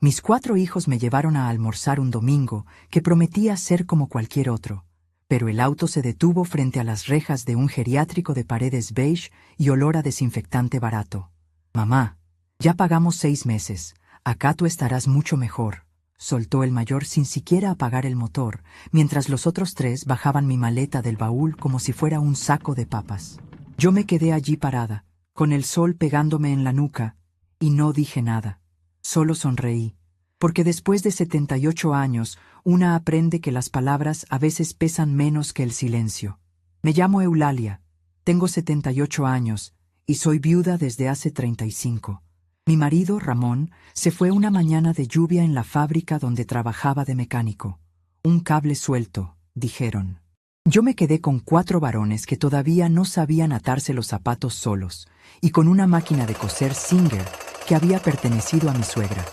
Mis 4 hijos me llevaron a almorzar un domingo que prometía ser como cualquier otro, pero el auto se detuvo frente a las rejas de un geriátrico de paredes beige y olor a desinfectante barato. «Mamá, ya pagamos 6 meses, acá tú estarás mucho mejor», soltó el mayor sin siquiera apagar el motor, mientras los otros 3 bajaban mi maleta del baúl como si fuera un saco de papas. Yo me quedé allí parada, con el sol pegándome en la nuca, y no dije nada. Solo sonreí, porque después de 78 años, una aprende que las palabras a veces pesan menos que el silencio. Me llamo Eulalia, tengo 78 años, y soy viuda desde hace 35. Mi marido, Ramón, se fue una mañana de lluvia en la fábrica donde trabajaba de mecánico. Un cable suelto, dijeron. Yo me quedé con 4 varones que todavía no sabían atarse los zapatos solos, y con una máquina de coser Singer que había pertenecido a mi suegra.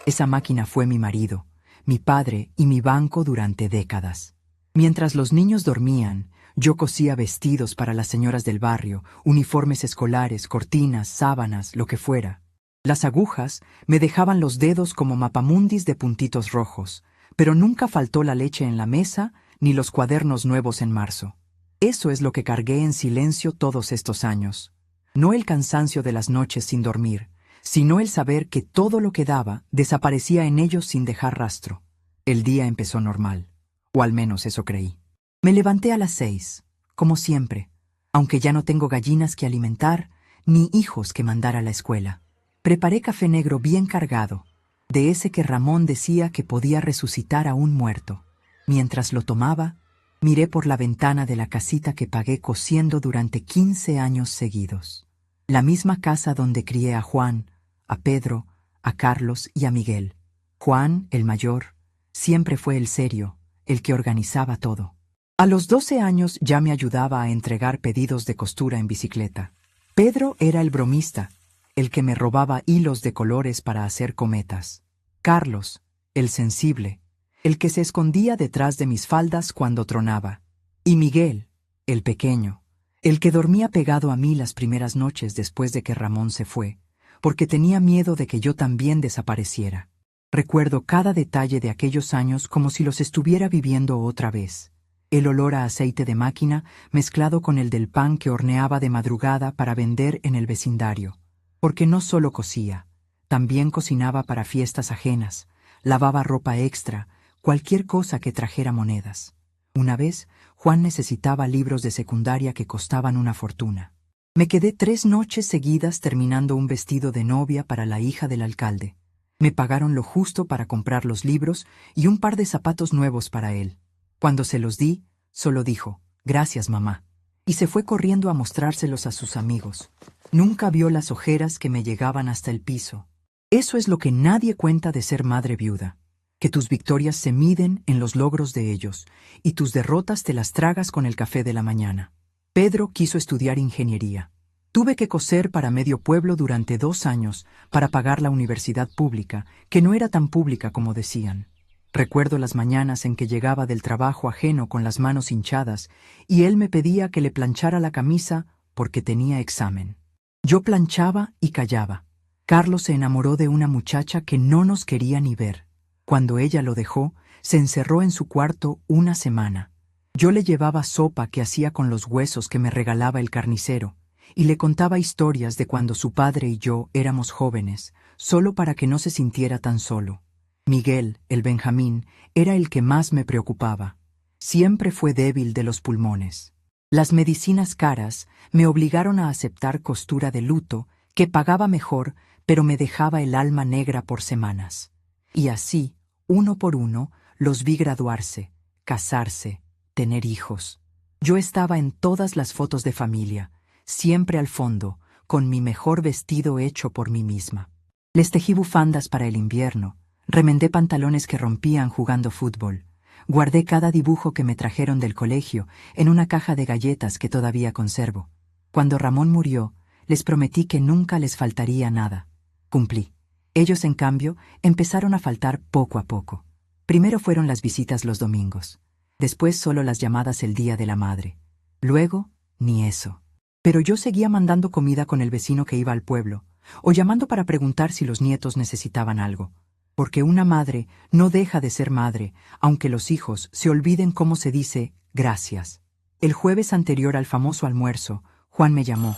Esa máquina fue mi marido, mi padre y mi banco durante décadas. Mientras los niños dormían, yo cosía vestidos para las señoras del barrio, uniformes escolares, cortinas, sábanas, lo que fuera. Las agujas me dejaban los dedos como mapamundis de puntitos rojos, pero nunca faltó la leche en la mesa ni los cuadernos nuevos en marzo. Eso es lo que cargué en silencio todos estos años. No el cansancio de las noches sin dormir, sino el saber que todo lo que daba desaparecía en ellos sin dejar rastro. El día empezó normal, o al menos eso creí. Me levanté a las 6, como siempre, aunque ya no tengo gallinas que alimentar, ni hijos que mandar a la escuela. Preparé café negro bien cargado, de ese que Ramón decía que podía resucitar a un muerto. Mientras lo tomaba, miré por la ventana de la casita que pagué cosiendo durante 15 años seguidos. La misma casa donde crié a Juan, a Pedro, a Carlos y a Miguel. Juan, el mayor, siempre fue el serio, el que organizaba todo. A los 12 años ya me ayudaba a entregar pedidos de costura en bicicleta. Pedro era el bromista, el que me robaba hilos de colores para hacer cometas. Carlos, el sensible, el que se escondía detrás de mis faldas cuando tronaba. Y Miguel, el pequeño, el que dormía pegado a mí las primeras noches después de que Ramón se fue, porque tenía miedo de que yo también desapareciera. Recuerdo cada detalle de aquellos años como si los estuviera viviendo otra vez. El olor a aceite de máquina mezclado con el del pan que horneaba de madrugada para vender en el vecindario. Porque no solo cosía, también cocinaba para fiestas ajenas, lavaba ropa extra, cualquier cosa que trajera monedas. Una vez, Juan necesitaba libros de secundaria que costaban una fortuna. Me quedé 3 noches seguidas terminando un vestido de novia para la hija del alcalde. Me pagaron lo justo para comprar los libros y un par de zapatos nuevos para él. Cuando se los di, solo dijo, «Gracias, mamá», y se fue corriendo a mostrárselos a sus amigos. Nunca vio las ojeras que me llegaban hasta el piso. Eso es lo que nadie cuenta de ser madre viuda, que tus victorias se miden en los logros de ellos, y tus derrotas te las tragas con el café de la mañana. Pedro quiso estudiar ingeniería. Tuve que coser para medio pueblo durante 2 años para pagar la universidad pública, que no era tan pública como decían. Recuerdo las mañanas en que llegaba del trabajo ajeno con las manos hinchadas y él me pedía que le planchara la camisa porque tenía examen. Yo planchaba y callaba. Carlos se enamoró de una muchacha que no nos quería ni ver. Cuando ella lo dejó, se encerró en su cuarto una semana. Yo le llevaba sopa que hacía con los huesos que me regalaba el carnicero y le contaba historias de cuando su padre y yo éramos jóvenes, solo para que no se sintiera tan solo. Miguel, el Benjamín, era el que más me preocupaba. Siempre fue débil de los pulmones. Las medicinas caras me obligaron a aceptar costura de luto, que pagaba mejor, pero me dejaba el alma negra por semanas. Y así, uno por uno, los vi graduarse, casarse, tener hijos. Yo estaba en todas las fotos de familia, siempre al fondo, con mi mejor vestido hecho por mí misma. Les tejí bufandas para el invierno, remendé pantalones que rompían jugando fútbol, guardé cada dibujo que me trajeron del colegio en una caja de galletas que todavía conservo. Cuando Ramón murió, les prometí que nunca les faltaría nada. Cumplí. Ellos, en cambio, empezaron a faltar poco a poco. Primero fueron las visitas los domingos, después solo las llamadas el Día de la Madre. Luego, ni eso. Pero yo seguía mandando comida con el vecino que iba al pueblo, o llamando para preguntar si los nietos necesitaban algo. Porque una madre no deja de ser madre, aunque los hijos se olviden cómo se dice gracias. El jueves anterior al famoso almuerzo, Juan me llamó.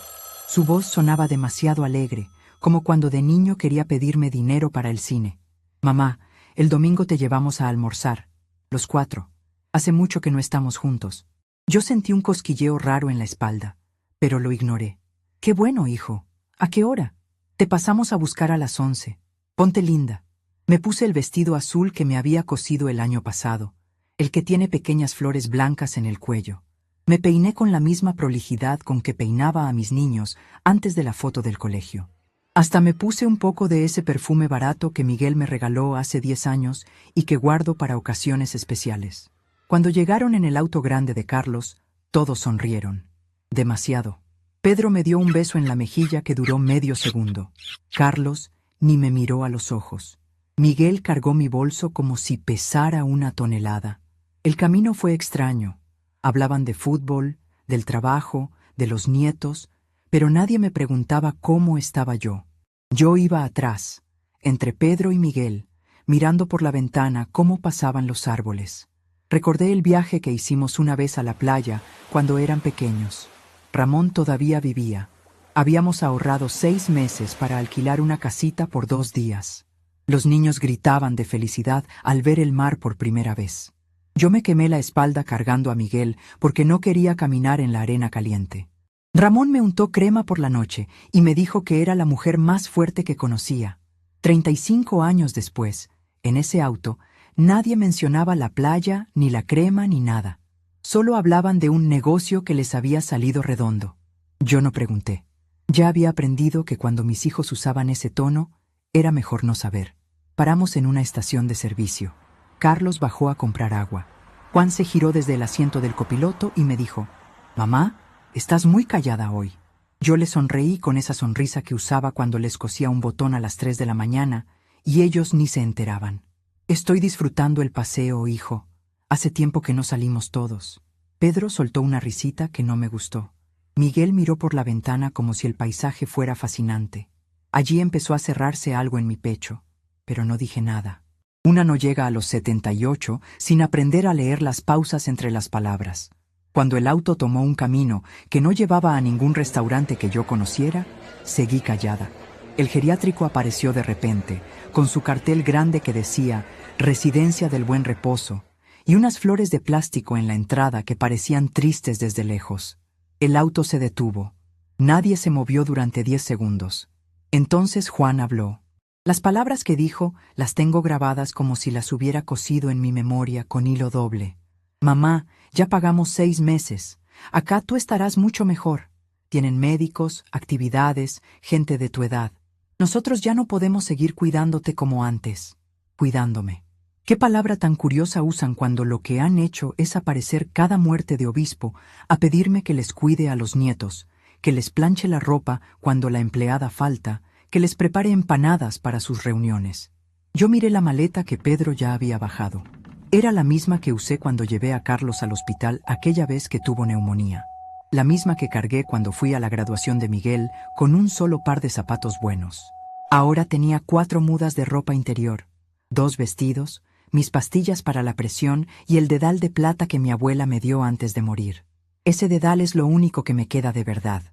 Su voz sonaba demasiado alegre, como cuando de niño quería pedirme dinero para el cine. Mamá, el domingo te llevamos a almorzar. Los 4. Hace mucho que no estamos juntos. Yo sentí un cosquilleo raro en la espalda, pero lo ignoré. Qué bueno, hijo. ¿A qué hora? Te pasamos a buscar a las 11. Ponte linda. Me puse el vestido azul que me había cosido el año pasado, el que tiene pequeñas flores blancas en el cuello. Me peiné con la misma prolijidad con que peinaba a mis niños antes de la foto del colegio. Hasta me puse un poco de ese perfume barato que Miguel me regaló hace 10 años y que guardo para ocasiones especiales. Cuando llegaron en el auto grande de Carlos, todos sonrieron. Demasiado. Pedro me dio un beso en la mejilla que duró medio segundo. Carlos ni me miró a los ojos. Miguel cargó mi bolso como si pesara una tonelada. El camino fue extraño. Hablaban de fútbol, del trabajo, de los nietos, pero nadie me preguntaba cómo estaba yo. Yo iba atrás, entre Pedro y Miguel, mirando por la ventana cómo pasaban los árboles. Recordé el viaje que hicimos una vez a la playa cuando eran pequeños. Ramón todavía vivía. Habíamos ahorrado 6 meses para alquilar una casita por 2 días. Los niños gritaban de felicidad al ver el mar por primera vez. Yo me quemé la espalda cargando a Miguel porque no quería caminar en la arena caliente. Ramón me untó crema por la noche y me dijo que era la mujer más fuerte que conocía. 35 años después, en ese auto, nadie mencionaba la playa, ni la crema, ni nada. Solo hablaban de un negocio que les había salido redondo. Yo no pregunté. Ya había aprendido que cuando mis hijos usaban ese tono, era mejor no saber. Paramos en una estación de servicio. Carlos bajó a comprar agua. Juan se giró desde el asiento del copiloto y me dijo: «Mamá, estás muy callada hoy». Yo le sonreí con esa sonrisa que usaba cuando les cosía un botón a las 3 de la mañana, y ellos ni se enteraban. «Estoy disfrutando el paseo, hijo. Hace tiempo que no salimos todos». Pedro soltó una risita que no me gustó. Miguel miró por la ventana como si el paisaje fuera fascinante. Allí empezó a cerrarse algo en mi pecho, pero no dije nada. Una no llega a los 78 sin aprender a leer las pausas entre las palabras. Cuando el auto tomó un camino que no llevaba a ningún restaurante que yo conociera, seguí callada. El geriátrico apareció de repente, con su cartel grande que decía «Residencia del Buen Reposo», y unas flores de plástico en la entrada que parecían tristes desde lejos. El auto se detuvo. Nadie se movió durante 10 segundos. Entonces Juan habló. Las palabras que dijo las tengo grabadas como si las hubiera cosido en mi memoria con hilo doble. «Mamá, ya pagamos 6 meses. Acá tú estarás mucho mejor. Tienen médicos, actividades, gente de tu edad. Nosotros ya no podemos seguir cuidándote como antes». Cuidándome. ¿Qué palabra tan curiosa usan cuando lo que han hecho es aparecer cada muerte de obispo a pedirme que les cuide a los nietos, que les planche la ropa cuando la empleada falta, que les prepare empanadas para sus reuniones? Yo miré la maleta que Pedro ya había bajado. Era la misma que usé cuando llevé a Carlos al hospital aquella vez que tuvo neumonía. La misma que cargué cuando fui a la graduación de Miguel con un solo par de zapatos buenos. Ahora tenía 4 mudas de ropa interior, 2 vestidos, mis pastillas para la presión y el dedal de plata que mi abuela me dio antes de morir. Ese dedal es lo único que me queda de verdad.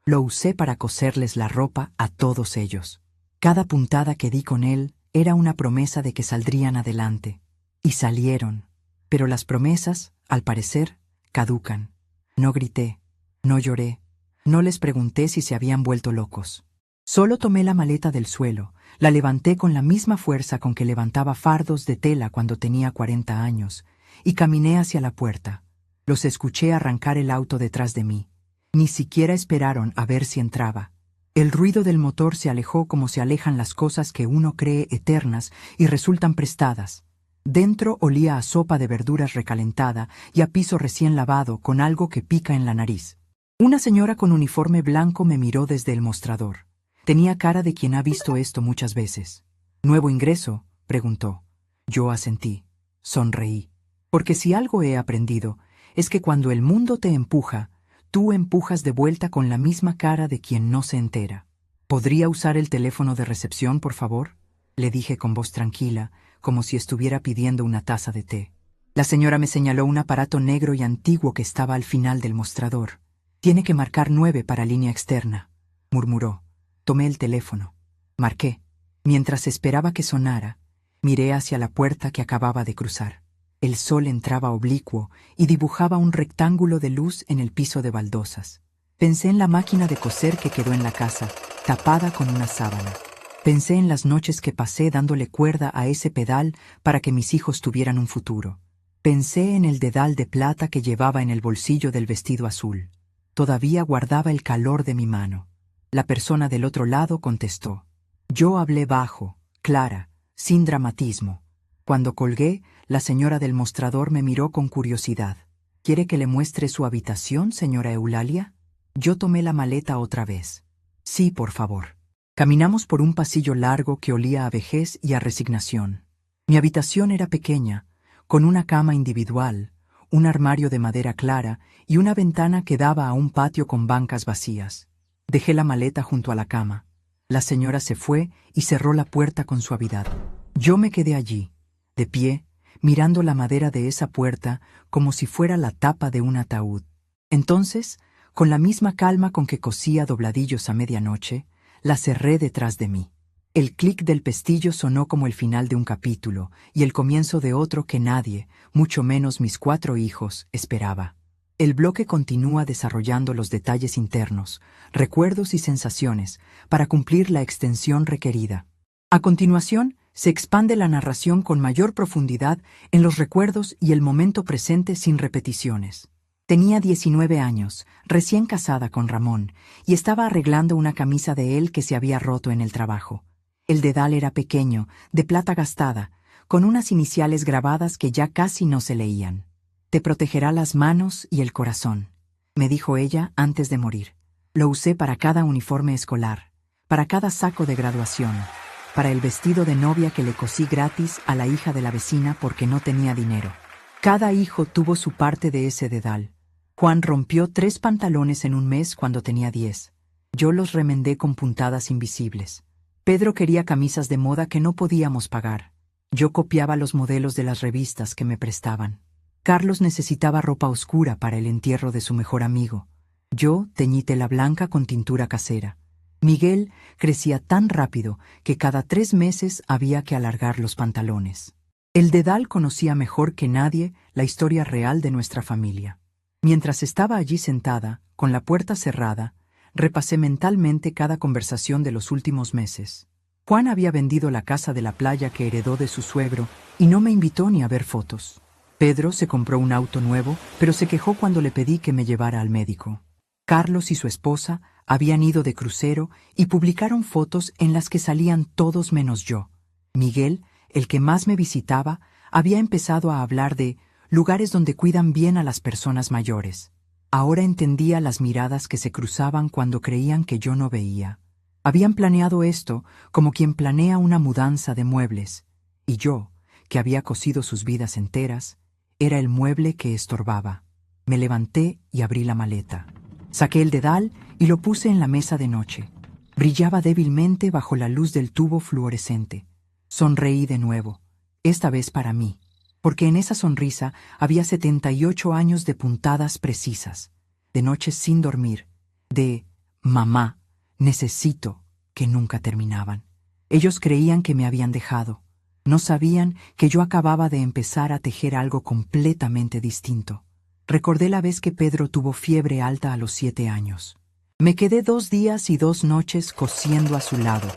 Lo usé para coserles la ropa a todos ellos. Cada puntada que di con él era una promesa de que saldrían adelante. Y salieron. Pero las promesas, al parecer, caducan. No grité, no lloré, no les pregunté si se habían vuelto locos. Solo tomé la maleta del suelo, la levanté con la misma fuerza con que levantaba fardos de tela cuando tenía 40 años, y caminé hacia la puerta. Los escuché arrancar el auto detrás de mí. Ni siquiera esperaron a ver si entraba. El ruido del motor se alejó como se alejan las cosas que uno cree eternas y resultan prestadas. Dentro olía a sopa de verduras recalentada y a piso recién lavado con algo que pica en la nariz. Una señora con uniforme blanco me miró desde el mostrador. Tenía cara de quien ha visto esto muchas veces. «¿Nuevo ingreso?», preguntó. Yo asentí. Sonreí. Porque si algo he aprendido, es que cuando el mundo te empuja, tú empujas de vuelta con la misma cara de quien no se entera. «¿Podría usar el teléfono de recepción, por favor?». le dije con voz tranquila, como si estuviera pidiendo una taza de té. La señora me señaló un aparato negro y antiguo que estaba al final del mostrador. «Tiene que marcar 9 para línea externa», murmuró. Tomé el teléfono. Marqué. Mientras esperaba que sonara, miré hacia la puerta que acababa de cruzar. El sol entraba oblicuo y dibujaba un rectángulo de luz en el piso de baldosas. Pensé en la máquina de coser que quedó en la casa, tapada con una sábana. Pensé en las noches que pasé dándole cuerda a ese pedal para que mis hijos tuvieran un futuro. Pensé en el dedal de plata que llevaba en el bolsillo del vestido azul. Todavía guardaba el calor de mi mano. La persona del otro lado contestó. Yo hablé bajo, clara, sin dramatismo. Cuando colgué, la señora del mostrador me miró con curiosidad. ¿Quiere que le muestre su habitación, señora Eulalia? Yo tomé la maleta otra vez. Sí, por favor. Caminamos por un pasillo largo que olía a vejez y a resignación. Mi habitación era pequeña, con una cama individual, un armario de madera clara y una ventana que daba a un patio con bancas vacías. Dejé la maleta junto a la cama. La señora se fue y cerró la puerta con suavidad. Yo me quedé allí, de pie, mirando la madera de esa puerta como si fuera la tapa de un ataúd. Entonces, con la misma calma con que cosía dobladillos a medianoche, la cerré detrás de mí. El clic del pestillo sonó como el final de un capítulo y el comienzo de otro que nadie, mucho menos mis 4 hijos, esperaba. El bloque continúa desarrollando los detalles internos, recuerdos y sensaciones, para cumplir la extensión requerida. A continuación, se expande la narración con mayor profundidad en los recuerdos y el momento presente sin repeticiones. Tenía 19 años, recién casada con Ramón, y estaba arreglando una camisa de él que se había roto en el trabajo. El dedal era pequeño, de plata gastada, con unas iniciales grabadas que ya casi no se leían. «Te protegerá las manos y el corazón», me dijo ella antes de morir. Lo usé para cada uniforme escolar, para cada saco de graduación, para el vestido de novia que le cosí gratis a la hija de la vecina porque no tenía dinero. Cada hijo tuvo su parte de ese dedal. Juan rompió 3 pantalones en un mes cuando tenía 10. Yo los remendé con puntadas invisibles. Pedro quería camisas de moda que no podíamos pagar. Yo copiaba los modelos de las revistas que me prestaban. Carlos necesitaba ropa oscura para el entierro de su mejor amigo. Yo teñí tela blanca con tintura casera. Miguel crecía tan rápido que cada 3 meses había que alargar los pantalones. El dedal conocía mejor que nadie la historia real de nuestra familia. Mientras estaba allí sentada, con la puerta cerrada, repasé mentalmente cada conversación de los últimos meses. Juan había vendido la casa de la playa que heredó de su suegro y no me invitó ni a ver fotos. Pedro se compró un auto nuevo, pero se quejó cuando le pedí que me llevara al médico. Carlos y su esposa habían ido de crucero y publicaron fotos en las que salían todos menos yo. Miguel, el que más me visitaba, había empezado a hablar de lugares donde cuidan bien a las personas mayores. Ahora entendía las miradas que se cruzaban cuando creían que yo no veía. Habían planeado esto como quien planea una mudanza de muebles, y yo, que había cosido sus vidas enteras, era el mueble que estorbaba. Me levanté y abrí la maleta. Saqué el dedal y lo puse en la mesa de noche. Brillaba débilmente bajo la luz del tubo fluorescente. Sonreí de nuevo, esta vez para mí, porque en esa sonrisa había 78 años de puntadas precisas, de noches sin dormir, de «mamá, necesito», que nunca terminaban. Ellos creían que me habían dejado. No sabían que yo acababa de empezar a tejer algo completamente distinto. Recordé la vez que Pedro tuvo fiebre alta a los 7 años. Me quedé 2 días y 2 noches cosiendo a su lado,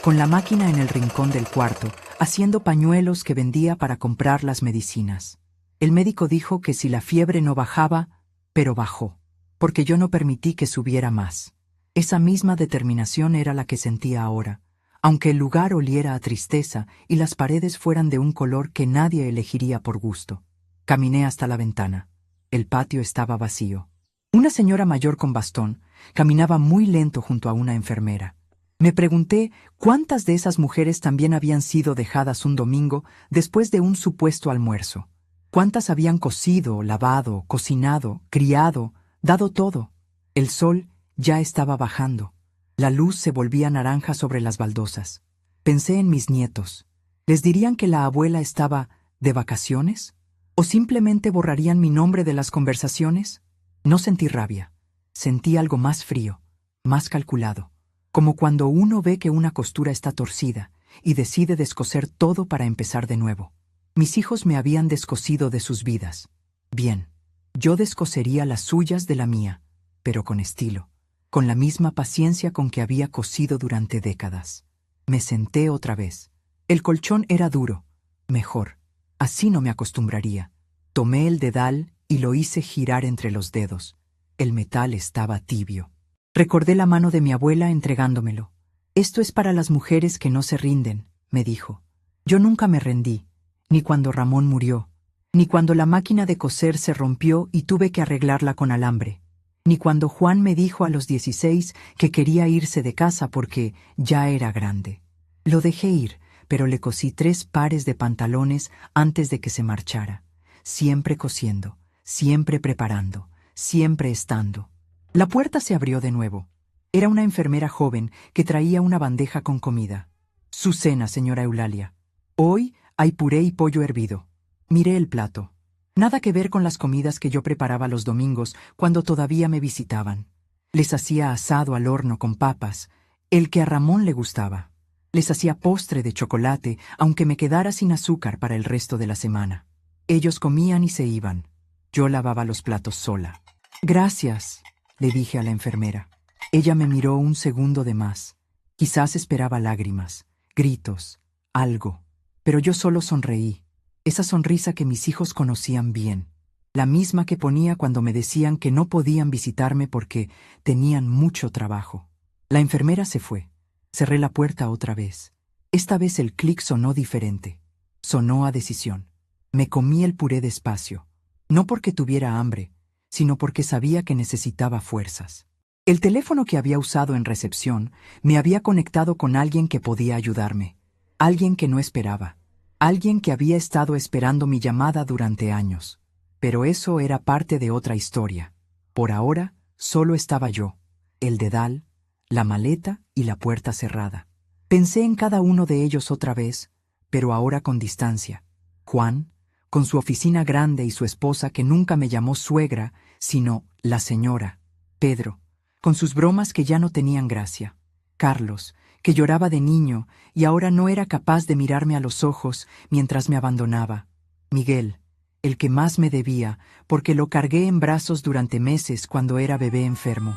con la máquina en el rincón del cuarto, haciendo pañuelos que vendía para comprar las medicinas. El médico dijo que si la fiebre no bajaba, pero bajó, porque yo no permití que subiera más. Esa misma determinación era la que sentía ahora, aunque el lugar oliera a tristeza y las paredes fueran de un color que nadie elegiría por gusto. Caminé hasta la ventana. El patio estaba vacío. Una señora mayor con bastón caminaba muy lento junto a una enfermera. Me pregunté cuántas de esas mujeres también habían sido dejadas un domingo después de un supuesto almuerzo. Cuántas habían cosido, lavado, cocinado, criado, dado todo. El sol ya estaba bajando. La luz se volvía naranja sobre las baldosas. Pensé en mis nietos. ¿Les dirían que la abuela estaba de vacaciones? ¿O simplemente borrarían mi nombre de las conversaciones? No sentí rabia. Sentí algo más frío, más calculado, como cuando uno ve que una costura está torcida y decide descoser todo para empezar de nuevo. Mis hijos me habían descosido de sus vidas. Bien, yo descosería las suyas de la mía, pero con estilo, con la misma paciencia con que había cosido durante décadas. Me senté otra vez. El colchón era duro. Mejor. Así no me acostumbraría. Tomé el dedal y lo hice girar entre los dedos. El metal estaba tibio. Recordé la mano de mi abuela entregándomelo. Esto es para las mujeres que no se rinden, me dijo. Yo nunca me rendí, ni cuando Ramón murió, ni cuando la máquina de coser se rompió y tuve que arreglarla con alambre, ni cuando Juan me dijo a los 16 que quería irse de casa porque ya era grande. Lo dejé ir, pero le cosí 3 pares de pantalones antes de que se marchara, siempre cosiendo, siempre preparando, siempre estando. La puerta se abrió de nuevo. Era una enfermera joven que traía una bandeja con comida. Su cena, señora Eulalia. Hoy hay puré y pollo hervido. Miré el plato. Nada que ver con las comidas que yo preparaba los domingos cuando todavía me visitaban. Les hacía asado al horno con papas, el que a Ramón le gustaba. Les hacía postre de chocolate, aunque me quedara sin azúcar para el resto de la semana. Ellos comían y se iban. Yo lavaba los platos sola. Gracias, le dije a la enfermera. Ella me miró un segundo de más. Quizás esperaba lágrimas, gritos, algo. Pero yo solo sonreí. Esa sonrisa que mis hijos conocían bien. La misma que ponía cuando me decían que no podían visitarme porque tenían mucho trabajo. La enfermera se fue. Cerré la puerta otra vez. Esta vez el clic sonó diferente. Sonó a decisión. Me comí el puré despacio. No porque tuviera hambre, sino porque sabía que necesitaba fuerzas. El teléfono que había usado en recepción me había conectado con alguien que podía ayudarme. Alguien que no esperaba. Alguien que había estado esperando mi llamada durante años. Pero eso era parte de otra historia. Por ahora, solo estaba yo, el dedal, la maleta y la puerta cerrada. Pensé en cada uno de ellos otra vez, pero ahora con distancia. Juan, con su oficina grande y su esposa que nunca me llamó suegra, sino la señora. Pedro, con sus bromas que ya no tenían gracia. Carlos, que lloraba de niño y ahora no era capaz de mirarme a los ojos mientras me abandonaba. Miguel, el que más me debía, porque lo cargué en brazos durante meses cuando era bebé enfermo.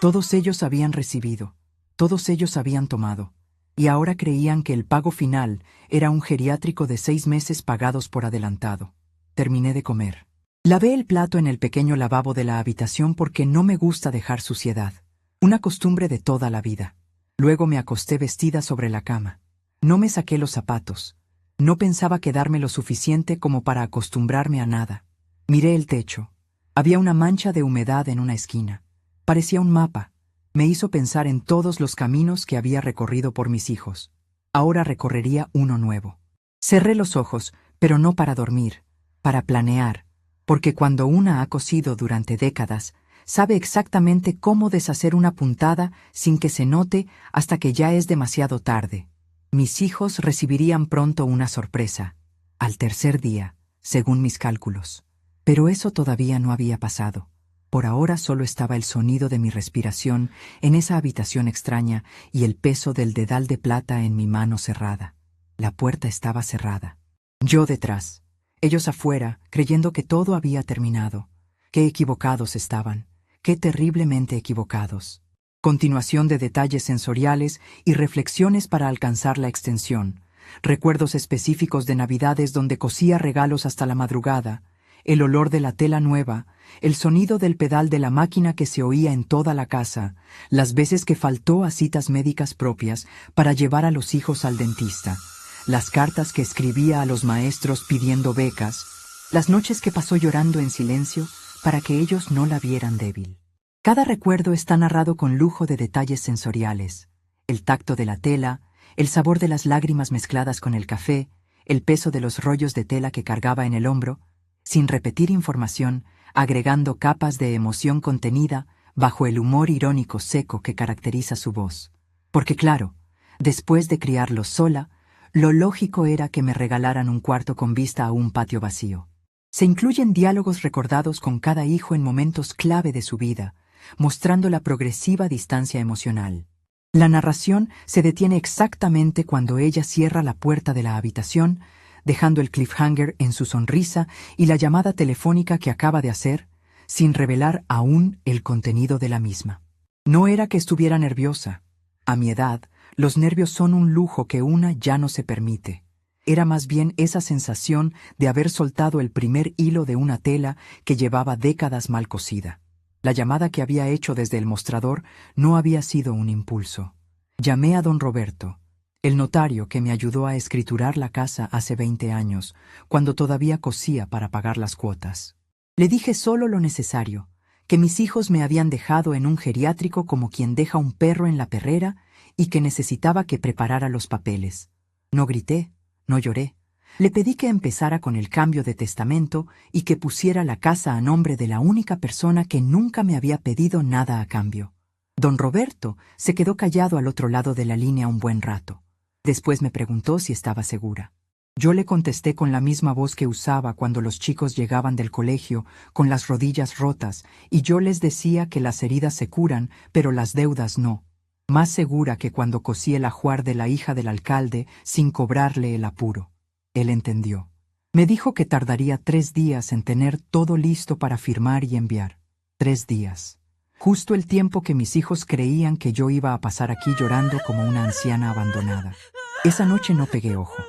Todos ellos habían recibido, todos ellos habían tomado, y ahora creían que el pago final era un geriátrico de 6 meses pagados por adelantado. Terminé de comer. Lavé el plato en el pequeño lavabo de la habitación porque no me gusta dejar suciedad, una costumbre de toda la vida. Luego me acosté vestida sobre la cama. No me saqué los zapatos. No pensaba quedarme lo suficiente como para acostumbrarme a nada. Miré el techo. Había una mancha de humedad en una esquina. Parecía un mapa. Me hizo pensar en todos los caminos que había recorrido por mis hijos. Ahora recorrería uno nuevo. Cerré los ojos, pero no para dormir, para planear, porque cuando una ha cosido durante décadas, sabe exactamente cómo deshacer una puntada sin que se note hasta que ya es demasiado tarde. Mis hijos recibirían pronto una sorpresa, al tercer día, según mis cálculos. Pero eso todavía no había pasado. Por ahora solo estaba el sonido de mi respiración en esa habitación extraña y el peso del dedal de plata en mi mano cerrada. La puerta estaba cerrada. Yo detrás. Ellos afuera, creyendo que todo había terminado. Qué equivocados estaban. Qué terriblemente equivocados. Continuación de detalles sensoriales y reflexiones para alcanzar la extensión. Recuerdos específicos de Navidades donde cosía regalos hasta la madrugada. El olor de la tela nueva, el sonido del pedal de la máquina que se oía en toda la casa, las veces que faltó a citas médicas propias para llevar a los hijos al dentista, las cartas que escribía a los maestros pidiendo becas, las noches que pasó llorando en silencio para que ellos no la vieran débil. Cada recuerdo está narrado con lujo de detalles sensoriales, el tacto de la tela, el sabor de las lágrimas mezcladas con el café, el peso de los rollos de tela que cargaba en el hombro, sin repetir información, agregando capas de emoción contenida bajo el humor irónico seco que caracteriza su voz. Porque claro, Después de criarlos sola, lo lógico era que me regalaran un cuarto con vista a un patio vacío. Se incluyen diálogos recordados con cada hijo en momentos clave de su vida, mostrando la progresiva distancia emocional. La narración se detiene exactamente cuando ella cierra la puerta de la habitación, dejando el cliffhanger en su sonrisa y la llamada telefónica que acaba de hacer, sin revelar aún el contenido de la misma. No era que estuviera nerviosa. A mi edad, los nervios son un lujo que una ya no se permite. Era más bien esa sensación de haber soltado el primer hilo de una tela que llevaba décadas mal cosida. La llamada que había hecho desde el mostrador no había sido un impulso. Llamé a don Roberto, el notario que me ayudó a escriturar la casa hace 20 años, cuando todavía cosía para pagar las cuotas. Le dije solo lo necesario, que mis hijos me habían dejado en un geriátrico como quien deja un perro en la perrera y que necesitaba que preparara los papeles. No grité, no lloré. Le pedí que empezara con el cambio de testamento y que pusiera la casa a nombre de la única persona que nunca me había pedido nada a cambio. Don Roberto se quedó callado al otro lado de la línea un buen rato. Después me preguntó si estaba segura. Yo le contesté con la misma voz que usaba cuando los chicos llegaban del colegio con las rodillas rotas y yo les decía que las heridas se curan, pero las deudas no. Más segura que cuando cosí el ajuar de la hija del alcalde sin cobrarle el apuro. Él entendió. Me dijo que tardaría 3 días en tener todo listo para firmar y enviar. 3 días. Justo el tiempo que mis hijos creían que yo iba a pasar aquí llorando como una anciana abandonada. Esa noche no pegué ojo.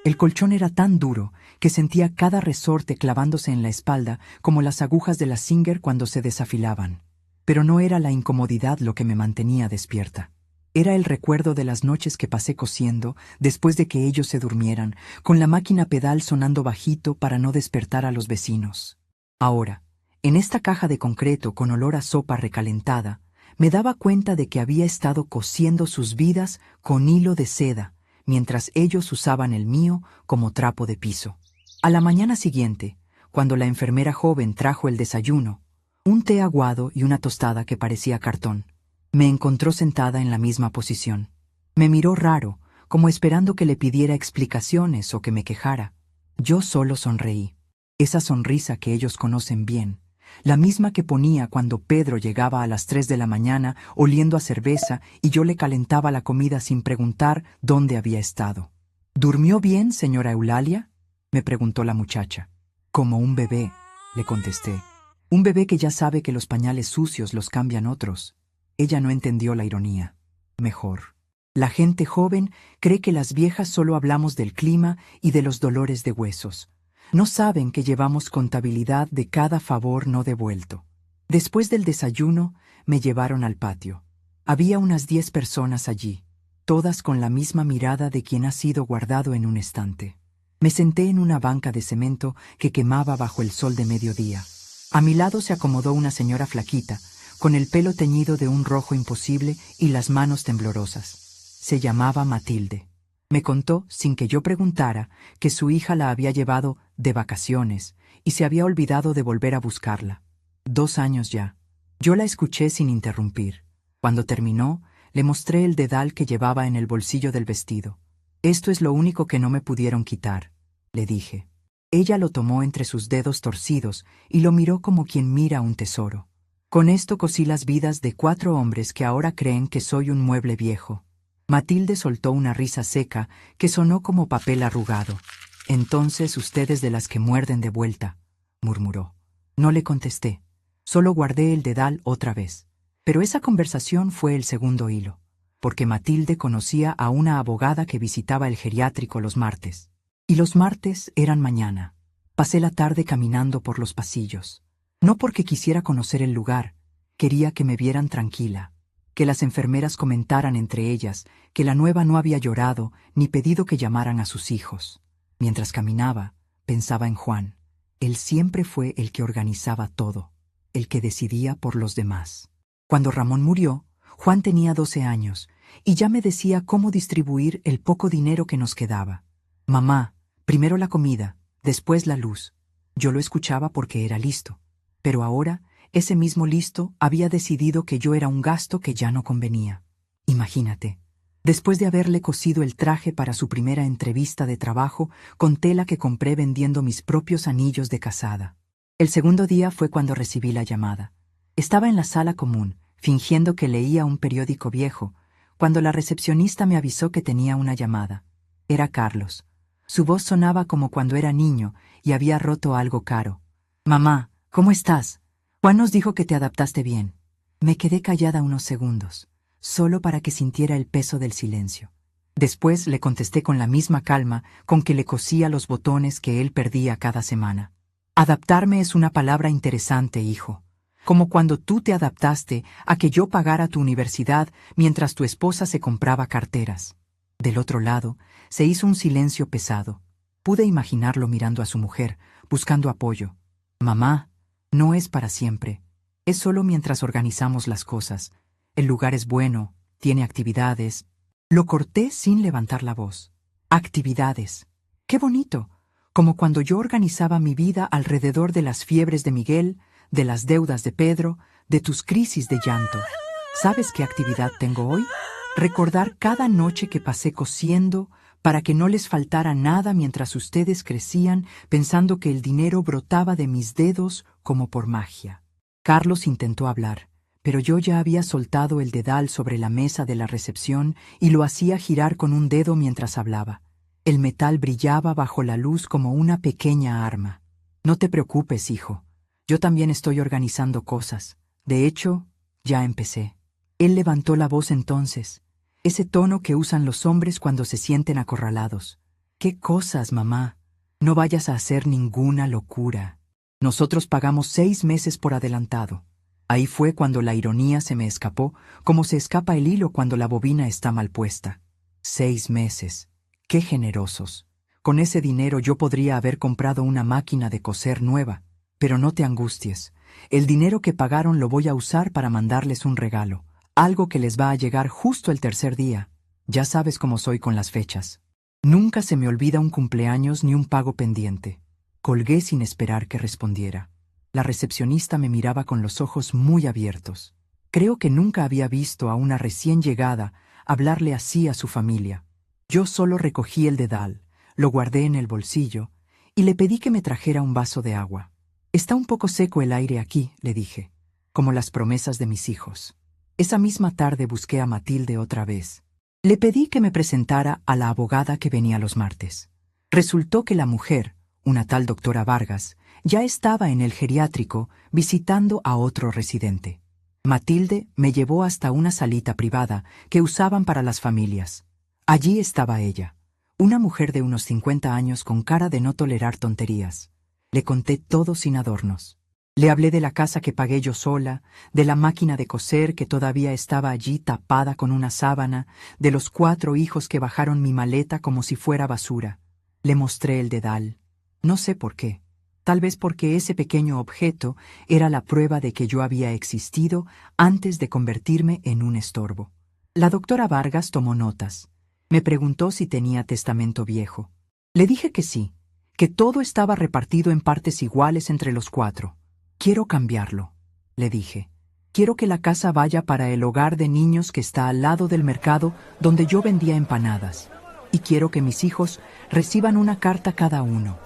El colchón era tan duro que sentía cada resorte clavándose en la espalda como las agujas de la Singer cuando se desafilaban. Pero no era la incomodidad lo que me mantenía despierta. Era el recuerdo de las noches que pasé cosiendo después de que ellos se durmieran, con la máquina pedal sonando bajito para no despertar a los vecinos. Ahora, en esta caja de concreto con olor a sopa recalentada, me daba cuenta de que había estado cosiendo sus vidas con hilo de seda, mientras ellos usaban el mío como trapo de piso. A la mañana siguiente, cuando la enfermera joven trajo el desayuno, un té aguado y una tostada que parecía cartón, me encontró sentada en la misma posición. Me miró raro, como esperando que le pidiera explicaciones o que me quejara. Yo solo sonreí. Esa sonrisa que ellos conocen bien, la misma que ponía cuando Pedro llegaba a las 3 de la mañana oliendo a cerveza y yo le calentaba la comida sin preguntar dónde había estado. ¿Durmió bien, señora Eulalia?, me preguntó la muchacha. Como un bebé, le contesté. Un bebé que ya sabe que los pañales sucios los cambian otros. Ella no entendió la ironía. Mejor. La gente joven cree que las viejas solo hablamos del clima y de los dolores de huesos. No saben que llevamos contabilidad de cada favor no devuelto. Después del desayuno, me llevaron al patio. Había unas 10 personas allí, todas con la misma mirada de quien ha sido guardado en un estante. Me senté en una banca de cemento que quemaba bajo el sol de mediodía. A mi lado se acomodó una señora flaquita, con el pelo teñido de un rojo imposible y las manos temblorosas. Se llamaba Matilde. Me contó, sin que yo preguntara, que su hija la había llevado de vacaciones y se había olvidado de volver a buscarla. 2 años ya. Yo la escuché sin interrumpir. Cuando terminó, le mostré el dedal que llevaba en el bolsillo del vestido. Esto es lo único que no me pudieron quitar, le dije. Ella lo tomó entre sus dedos torcidos y lo miró como quien mira un tesoro. Con esto cosí las vidas de 4 hombres que ahora creen que soy un mueble viejo. Matilde soltó una risa seca que sonó como papel arrugado. Entonces usted es de las que muerden de vuelta, murmuró. No le contesté. Solo guardé el dedal otra vez. Pero esa conversación fue el segundo hilo, porque Matilde conocía a una abogada que visitaba el geriátrico los martes. Y los martes eran mañana. Pasé la tarde caminando por los pasillos. No porque quisiera conocer el lugar, quería que me vieran tranquila, que las enfermeras comentaran entre ellas que la nueva no había llorado ni pedido que llamaran a sus hijos. Mientras caminaba, pensaba en Juan. Él siempre fue el que organizaba todo, el que decidía por los demás. Cuando Ramón murió, Juan tenía 12 años y ya me decía cómo distribuir el poco dinero que nos quedaba. Mamá, primero la comida, después la luz. Yo lo escuchaba porque era listo. Pero ahora, ese mismo listo había decidido que yo era un gasto que ya no convenía. Imagínate. Después de haberle cosido el traje para su primera entrevista de trabajo con tela que compré vendiendo mis propios anillos de casada. El segundo día fue cuando recibí la llamada. Estaba en la sala común, fingiendo que leía un periódico viejo, cuando la recepcionista me avisó que tenía una llamada. Era Carlos. Su voz sonaba como cuando era niño y había roto algo caro. «Mamá, ¿cómo estás? Juan nos dijo que te adaptaste bien». Me quedé callada unos segundos, solo para que sintiera el peso del silencio. Después le contesté con la misma calma con que le cosía los botones que él perdía cada semana. «Adaptarme es una palabra interesante, hijo. Como cuando tú te adaptaste a que yo pagara tu universidad mientras tu esposa se compraba carteras». Del otro lado, se hizo un silencio pesado. Pude imaginarlo mirando a su mujer, buscando apoyo. «Mamá, no es para siempre. Es solo mientras organizamos las cosas. El lugar es bueno, tiene actividades». Lo corté sin levantar la voz. «Actividades. ¡Qué bonito! Como cuando yo organizaba mi vida alrededor de las fiebres de Miguel, de las deudas de Pedro, de tus crisis de llanto. ¿Sabes qué actividad tengo hoy? Recordar cada noche que pasé cosiendo para que no les faltara nada mientras ustedes crecían, pensando que el dinero brotaba de mis dedos como por magia». Carlos intentó hablar, pero yo ya había soltado el dedal sobre la mesa de la recepción y lo hacía girar con un dedo mientras hablaba. El metal brillaba bajo la luz como una pequeña arma. «No te preocupes, hijo. Yo también estoy organizando cosas. De hecho, ya empecé». Él levantó la voz entonces, ese tono que usan los hombres cuando se sienten acorralados. «¿Qué cosas, mamá? No vayas a hacer ninguna locura. Nosotros pagamos 6 meses por adelantado». Ahí fue cuando la ironía se me escapó, como se escapa el hilo cuando la bobina está mal puesta. 6 meses. ¡Qué generosos! Con ese dinero yo podría haber comprado una máquina de coser nueva. Pero no te angusties. El dinero que pagaron lo voy a usar para mandarles un regalo. Algo que les va a llegar justo el tercer día. Ya sabes cómo soy con las fechas. Nunca se me olvida un cumpleaños ni un pago pendiente. Colgué sin esperar que respondiera. La recepcionista me miraba con los ojos muy abiertos. Creo que nunca había visto a una recién llegada hablarle así a su familia. Yo solo recogí el dedal, lo guardé en el bolsillo y le pedí que me trajera un vaso de agua. «Está un poco seco el aire aquí», le dije, como las promesas de mis hijos. Esa misma tarde busqué a Matilde otra vez. Le pedí que me presentara a la abogada que venía los martes. Resultó que la mujer, una tal doctora Vargas, ya estaba en el geriátrico visitando a otro residente. Matilde me llevó hasta una salita privada que usaban para las familias. Allí estaba ella, una mujer de unos 50 años con cara de no tolerar tonterías. Le conté todo sin adornos. Le hablé de la casa que pagué yo sola, de la máquina de coser que todavía estaba allí tapada con una sábana, de los 4 hijos que bajaron mi maleta como si fuera basura. Le mostré el dedal. No sé por qué. Tal vez porque ese pequeño objeto era la prueba de que yo había existido antes de convertirme en un estorbo. La doctora Vargas tomó notas. Me preguntó si tenía testamento viejo. Le dije que sí, que todo estaba repartido en partes iguales entre los 4. «Quiero cambiarlo», le dije. «Quiero que la casa vaya para el hogar de niños que está al lado del mercado donde yo vendía empanadas. Y quiero que mis hijos reciban una carta cada uno.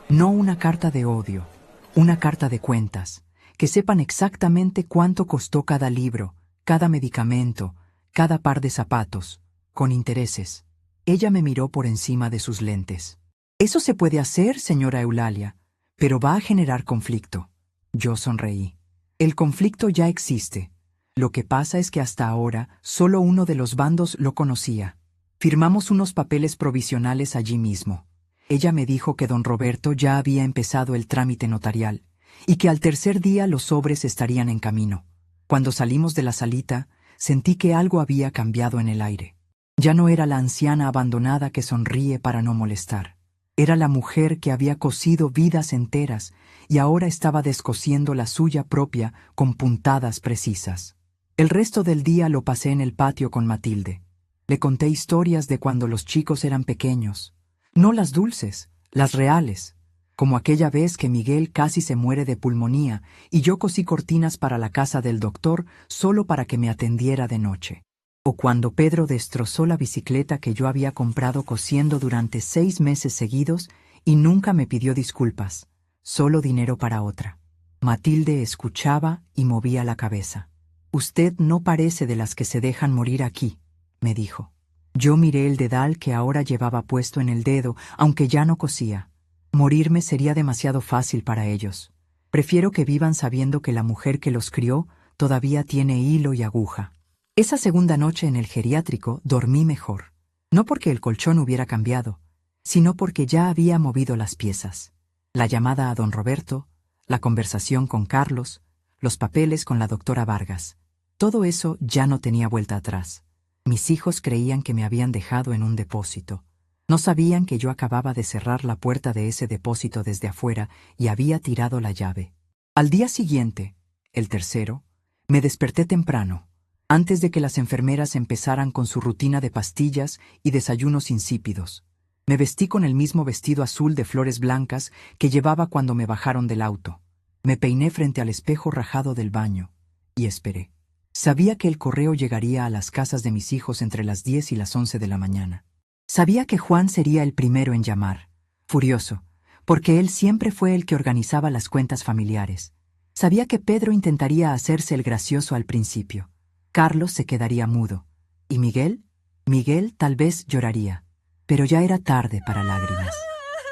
No una carta de odio, una carta de cuentas, que sepan exactamente cuánto costó cada libro, cada medicamento, cada par de zapatos, con intereses». Ella me miró por encima de sus lentes. «Eso se puede hacer, señora Eulalia, pero va a generar conflicto». Yo sonreí. «El conflicto ya existe. Lo que pasa es que hasta ahora solo uno de los bandos lo conocía. Firmamos unos papeles provisionales allí mismo. Ella me dijo que don Roberto ya había empezado el trámite notarial y que al tercer día los sobres estarían en camino. Cuando salimos de la salita, sentí que algo había cambiado en el aire. Ya no era la anciana abandonada que sonríe para no molestar. Era la mujer que había cosido vidas enteras y ahora estaba descosiendo la suya propia con puntadas precisas. El resto del día lo pasé en el patio con Matilde. Le conté historias de cuando los chicos eran pequeños. No las dulces, las reales. Como aquella vez que Miguel casi se muere de pulmonía y yo cosí cortinas para la casa del doctor solo para que me atendiera de noche. O cuando Pedro destrozó la bicicleta que yo había comprado cosiendo durante 6 meses seguidos y nunca me pidió disculpas, solo dinero para otra. Matilde escuchaba y movía la cabeza. «Usted no parece de las que se dejan morir aquí», me dijo. Yo miré el dedal que ahora llevaba puesto en el dedo, aunque ya no cosía. Morirme sería demasiado fácil para ellos. Prefiero que vivan sabiendo que la mujer que los crió todavía tiene hilo y aguja. Esa segunda noche en el geriátrico dormí mejor. No porque el colchón hubiera cambiado, sino porque ya había movido las piezas. La llamada a don Roberto, la conversación con Carlos, los papeles con la doctora Vargas. Todo eso ya no tenía vuelta atrás. Mis hijos creían que me habían dejado en un depósito. No sabían que yo acababa de cerrar la puerta de ese depósito desde afuera y había tirado la llave. Al día siguiente, el tercero, me desperté temprano, antes de que las enfermeras empezaran con su rutina de pastillas y desayunos insípidos. Me vestí con el mismo vestido azul de flores blancas que llevaba cuando me bajaron del auto. Me peiné frente al espejo rajado del baño y esperé. Sabía que el correo llegaría a las casas de mis hijos entre las 10 y las 11 de la mañana. Sabía que Juan sería el primero en llamar, furioso, porque él siempre fue el que organizaba las cuentas familiares. Sabía que Pedro intentaría hacerse el gracioso al principio. Carlos se quedaría mudo. ¿Y Miguel? Miguel tal vez lloraría. Pero ya era tarde para lágrimas.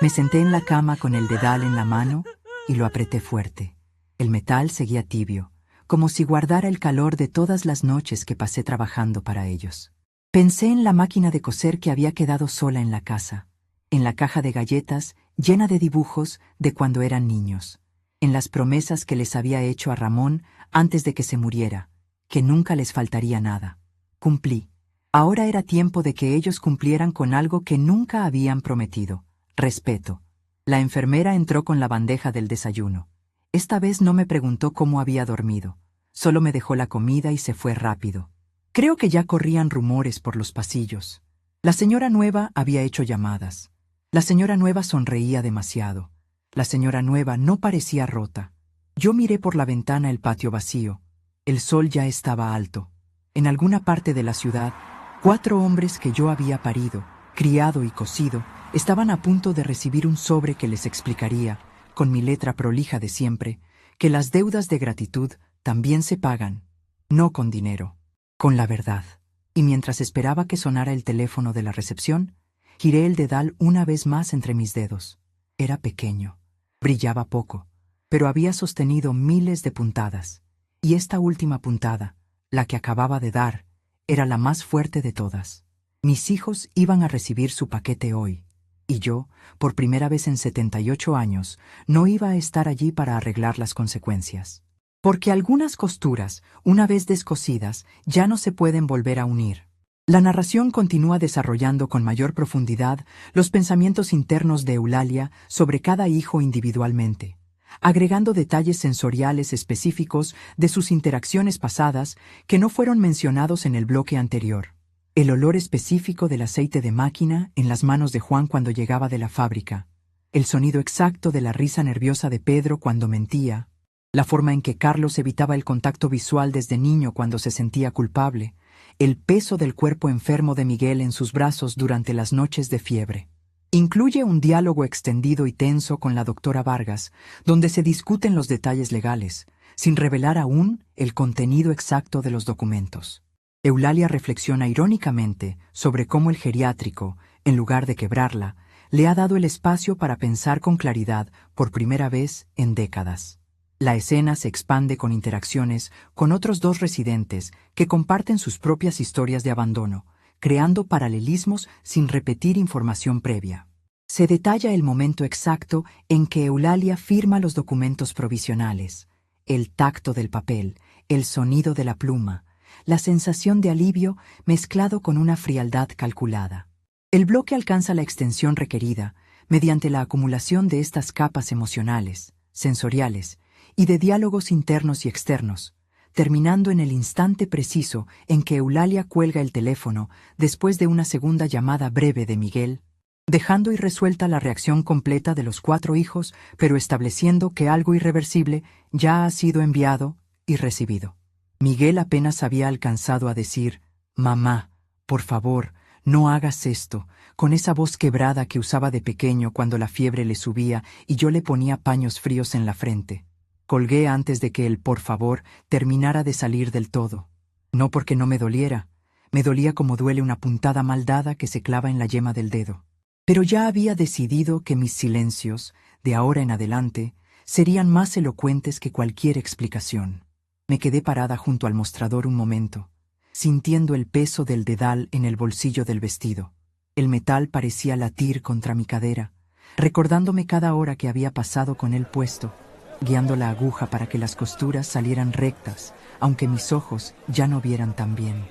Me senté en la cama con el dedal en la mano y lo apreté fuerte. El metal seguía tibio, como si guardara el calor de todas las noches que pasé trabajando para ellos. Pensé en la máquina de coser que había quedado sola en la casa, en la caja de galletas llena de dibujos de cuando eran niños, en las promesas que les había hecho a Ramón antes de que se muriera, que nunca les faltaría nada. Cumplí. Ahora era tiempo de que ellos cumplieran con algo que nunca habían prometido: respeto. La enfermera entró con la bandeja del desayuno. Esta vez no me preguntó cómo había dormido, solo me dejó la comida y se fue rápido. Creo que ya corrían rumores por los pasillos. La señora Nueva había hecho llamadas. La señora Nueva sonreía demasiado. La señora Nueva no parecía rota. Yo miré por la ventana el patio vacío. El sol ya estaba alto. En alguna parte de la ciudad, 4 hombres que yo había parido, criado y cosido, estaban a punto de recibir un sobre que les explicaría, con mi letra prolija de siempre, que las deudas de gratitud también se pagan, no con dinero, con la verdad. Y mientras esperaba que sonara el teléfono de la recepción, giré el dedal una vez más entre mis dedos. Era pequeño, brillaba poco, pero había sostenido miles de puntadas. Y esta última puntada, la que acababa de dar, era la más fuerte de todas. Mis hijos iban a recibir su paquete hoy, y yo, por primera vez en 78 años, no iba a estar allí para arreglar las consecuencias. Porque algunas costuras, una vez descosidas, ya no se pueden volver a unir. La narración continúa desarrollando con mayor profundidad los pensamientos internos de Eulalia sobre cada hijo individualmente, agregando detalles sensoriales específicos de sus interacciones pasadas que no fueron mencionados en el bloque anterior. El olor específico del aceite de máquina en las manos de Juan cuando llegaba de la fábrica, el sonido exacto de la risa nerviosa de Pedro cuando mentía, la forma en que Carlos evitaba el contacto visual desde niño cuando se sentía culpable, el peso del cuerpo enfermo de Miguel en sus brazos durante las noches de fiebre. Incluye un diálogo extendido y tenso con la doctora Vargas, donde se discuten los detalles legales, sin revelar aún el contenido exacto de los documentos. Eulalia reflexiona irónicamente sobre cómo el geriátrico, en lugar de quebrarla, le ha dado el espacio para pensar con claridad por primera vez en décadas. La escena se expande con interacciones con otros 2 residentes que comparten sus propias historias de abandono, creando paralelismos sin repetir información previa. Se detalla el momento exacto en que Eulalia firma los documentos provisionales, el tacto del papel, el sonido de la pluma, la sensación de alivio mezclado con una frialdad calculada. El bloque alcanza la extensión requerida mediante la acumulación de estas capas emocionales, sensoriales y de diálogos internos y externos, terminando en el instante preciso en que Eulalia cuelga el teléfono después de una segunda llamada breve de Miguel, dejando irresuelta la reacción completa de los 4 hijos, pero estableciendo que algo irreversible ya ha sido enviado y recibido. Miguel apenas había alcanzado a decir Mamá, por favor, no hagas esto, con esa voz quebrada que usaba de pequeño cuando la fiebre le subía y yo le ponía paños fríos en la frente. Colgué antes de que el por favor terminara de salir del todo. No porque no me doliera, me dolía como duele una puntada mal dada que se clava en la yema del dedo. Pero ya había decidido que mis silencios, de ahora en adelante, serían más elocuentes que cualquier explicación. Me quedé parada junto al mostrador un momento, sintiendo el peso del dedal en el bolsillo del vestido. El metal parecía latir contra mi cadera, recordándome cada hora que había pasado con él puesto, guiando la aguja para que las costuras salieran rectas, aunque mis ojos ya no vieran tan bien.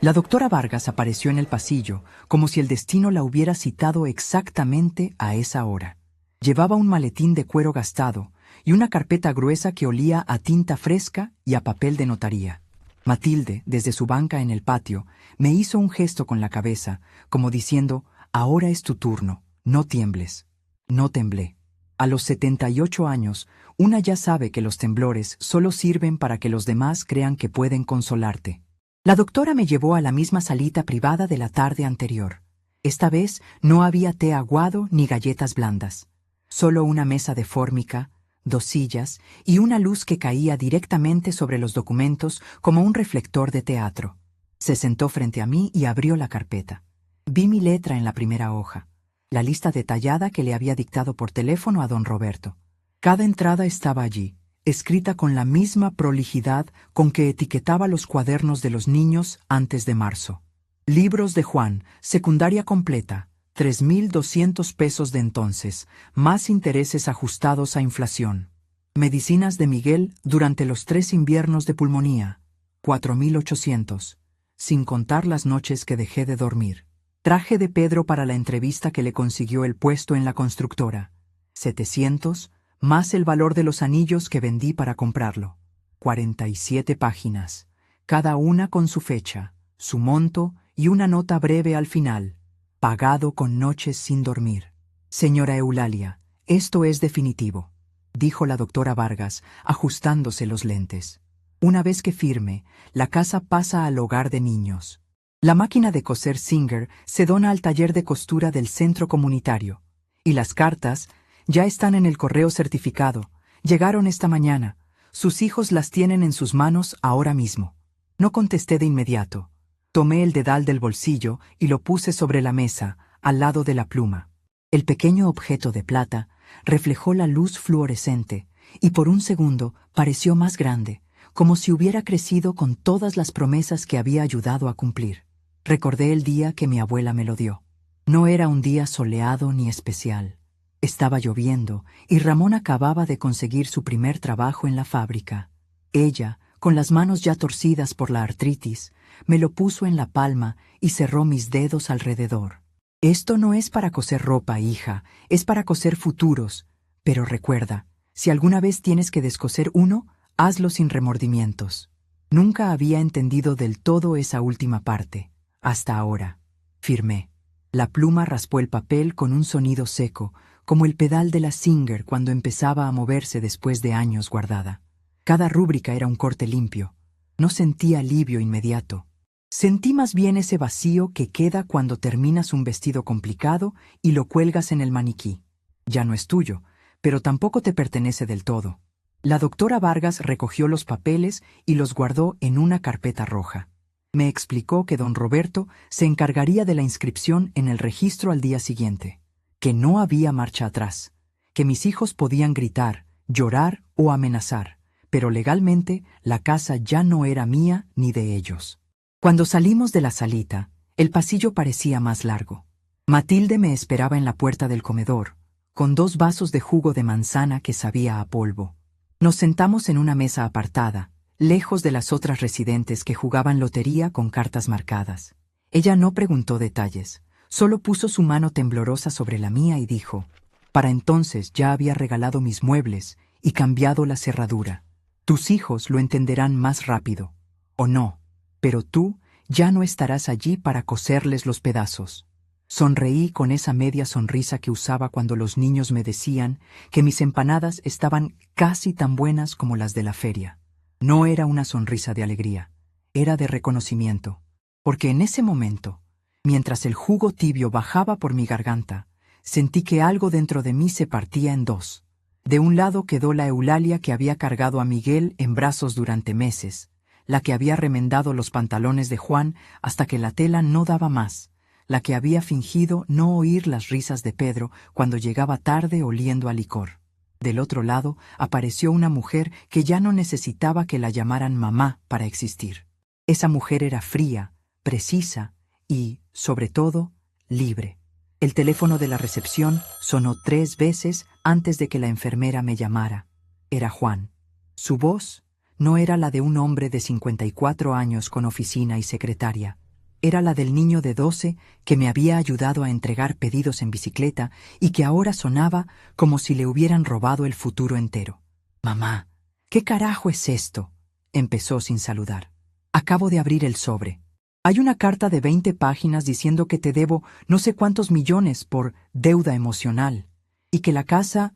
La doctora Vargas apareció en el pasillo, como si el destino la hubiera citado exactamente a esa hora. Llevaba un maletín de cuero gastado y una carpeta gruesa que olía a tinta fresca y a papel de notaría. Matilde, desde su banca en el patio, me hizo un gesto con la cabeza, como diciendo, «Ahora es tu turno, no tiembles». No temblé. A los 78 años, una ya sabe que los temblores solo sirven para que los demás crean que pueden consolarte. La doctora me llevó a la misma salita privada de la tarde anterior. Esta vez no había té aguado ni galletas blandas. Solo una mesa de fórmica, 2 sillas y una luz que caía directamente sobre los documentos como un reflector de teatro. Se sentó frente a mí y abrió la carpeta. Vi mi letra en la primera hoja, la lista detallada que le había dictado por teléfono a don Roberto. Cada entrada estaba allí, escrita con la misma prolijidad con que etiquetaba los cuadernos de los niños antes de marzo. Libros de Juan, secundaria completa, 3,200 pesos de entonces, más intereses ajustados a inflación. Medicinas de Miguel durante los 3 inviernos de pulmonía, 4,800, sin contar las noches que dejé de dormir. Traje de Pedro para la entrevista que le consiguió el puesto en la constructora, 700, más el valor de los anillos que vendí para comprarlo. 47 páginas, cada una con su fecha, su monto y una nota breve al final. Pagado con noches sin dormir. Señora Eulalia, esto es definitivo, dijo la doctora Vargas, ajustándose los lentes. Una vez que firme, la casa pasa al hogar de niños. La máquina de coser Singer se dona al taller de costura del centro comunitario. Y las cartas ya están en el correo certificado. Llegaron esta mañana. Sus hijos las tienen en sus manos ahora mismo. No contesté de inmediato. Tomé el dedal del bolsillo y lo puse sobre la mesa, al lado de la pluma. El pequeño objeto de plata reflejó la luz fluorescente y por un segundo pareció más grande, como si hubiera crecido con todas las promesas que había ayudado a cumplir. Recordé el día que mi abuela me lo dio. No era un día soleado ni especial. Estaba lloviendo y Ramón acababa de conseguir su primer trabajo en la fábrica. Ella, con las manos ya torcidas por la artritis, me lo puso en la palma y cerró mis dedos alrededor. Esto no es para coser ropa, hija, es para coser futuros. Pero recuerda, si alguna vez tienes que descoser uno, hazlo sin remordimientos. Nunca había entendido del todo esa última parte, hasta ahora. Firmé. La pluma raspó el papel con un sonido seco, como el pedal de la Singer cuando empezaba a moverse después de años guardada. Cada rúbrica era un corte limpio. No sentí alivio inmediato. Sentí más bien ese vacío que queda cuando terminas un vestido complicado y lo cuelgas en el maniquí. Ya no es tuyo, pero tampoco te pertenece del todo. La doctora Vargas recogió los papeles y los guardó en una carpeta roja. Me explicó que don Roberto se encargaría de la inscripción en el registro al día siguiente, que no había marcha atrás, que mis hijos podían gritar, llorar o amenazar, pero legalmente la casa ya no era mía ni de ellos. Cuando salimos de la salita, el pasillo parecía más largo. Matilde me esperaba en la puerta del comedor, con 2 vasos de jugo de manzana que sabía a polvo. Nos sentamos en una mesa apartada, lejos de las otras residentes que jugaban lotería con cartas marcadas. Ella no preguntó detalles, solo puso su mano temblorosa sobre la mía y dijo, «Para entonces ya había regalado mis muebles y cambiado la cerradura. Tus hijos lo entenderán más rápido. O no. Pero tú ya no estarás allí para coserles los pedazos». Sonreí con esa media sonrisa que usaba cuando los niños me decían que mis empanadas estaban casi tan buenas como las de la feria. No era una sonrisa de alegría, era de reconocimiento. porque en ese momento, mientras el jugo tibio bajaba por mi garganta, sentí que algo dentro de mí se partía en dos. De un lado quedó la Eulalia que había cargado a Miguel en brazos durante meses, la que había remendado los pantalones de Juan hasta que la tela no daba más, la que había fingido no oír las risas de Pedro cuando llegaba tarde oliendo a licor. Del otro lado apareció una mujer que ya no necesitaba que la llamaran mamá para existir. Esa mujer era fría, precisa y, sobre todo, libre. El teléfono de la recepción sonó 3 veces antes de que la enfermera me llamara. Era Juan. Su voz no era la de un hombre de 54 años con oficina y secretaria. Era la del niño de 12 que me había ayudado a entregar pedidos en bicicleta y que ahora sonaba como si le hubieran robado el futuro entero. «Mamá, ¿qué carajo es esto?», empezó sin saludar. «Acabo de abrir el sobre. Hay una carta de 20 páginas diciendo que te debo no sé cuántos millones por deuda emocional y que la casa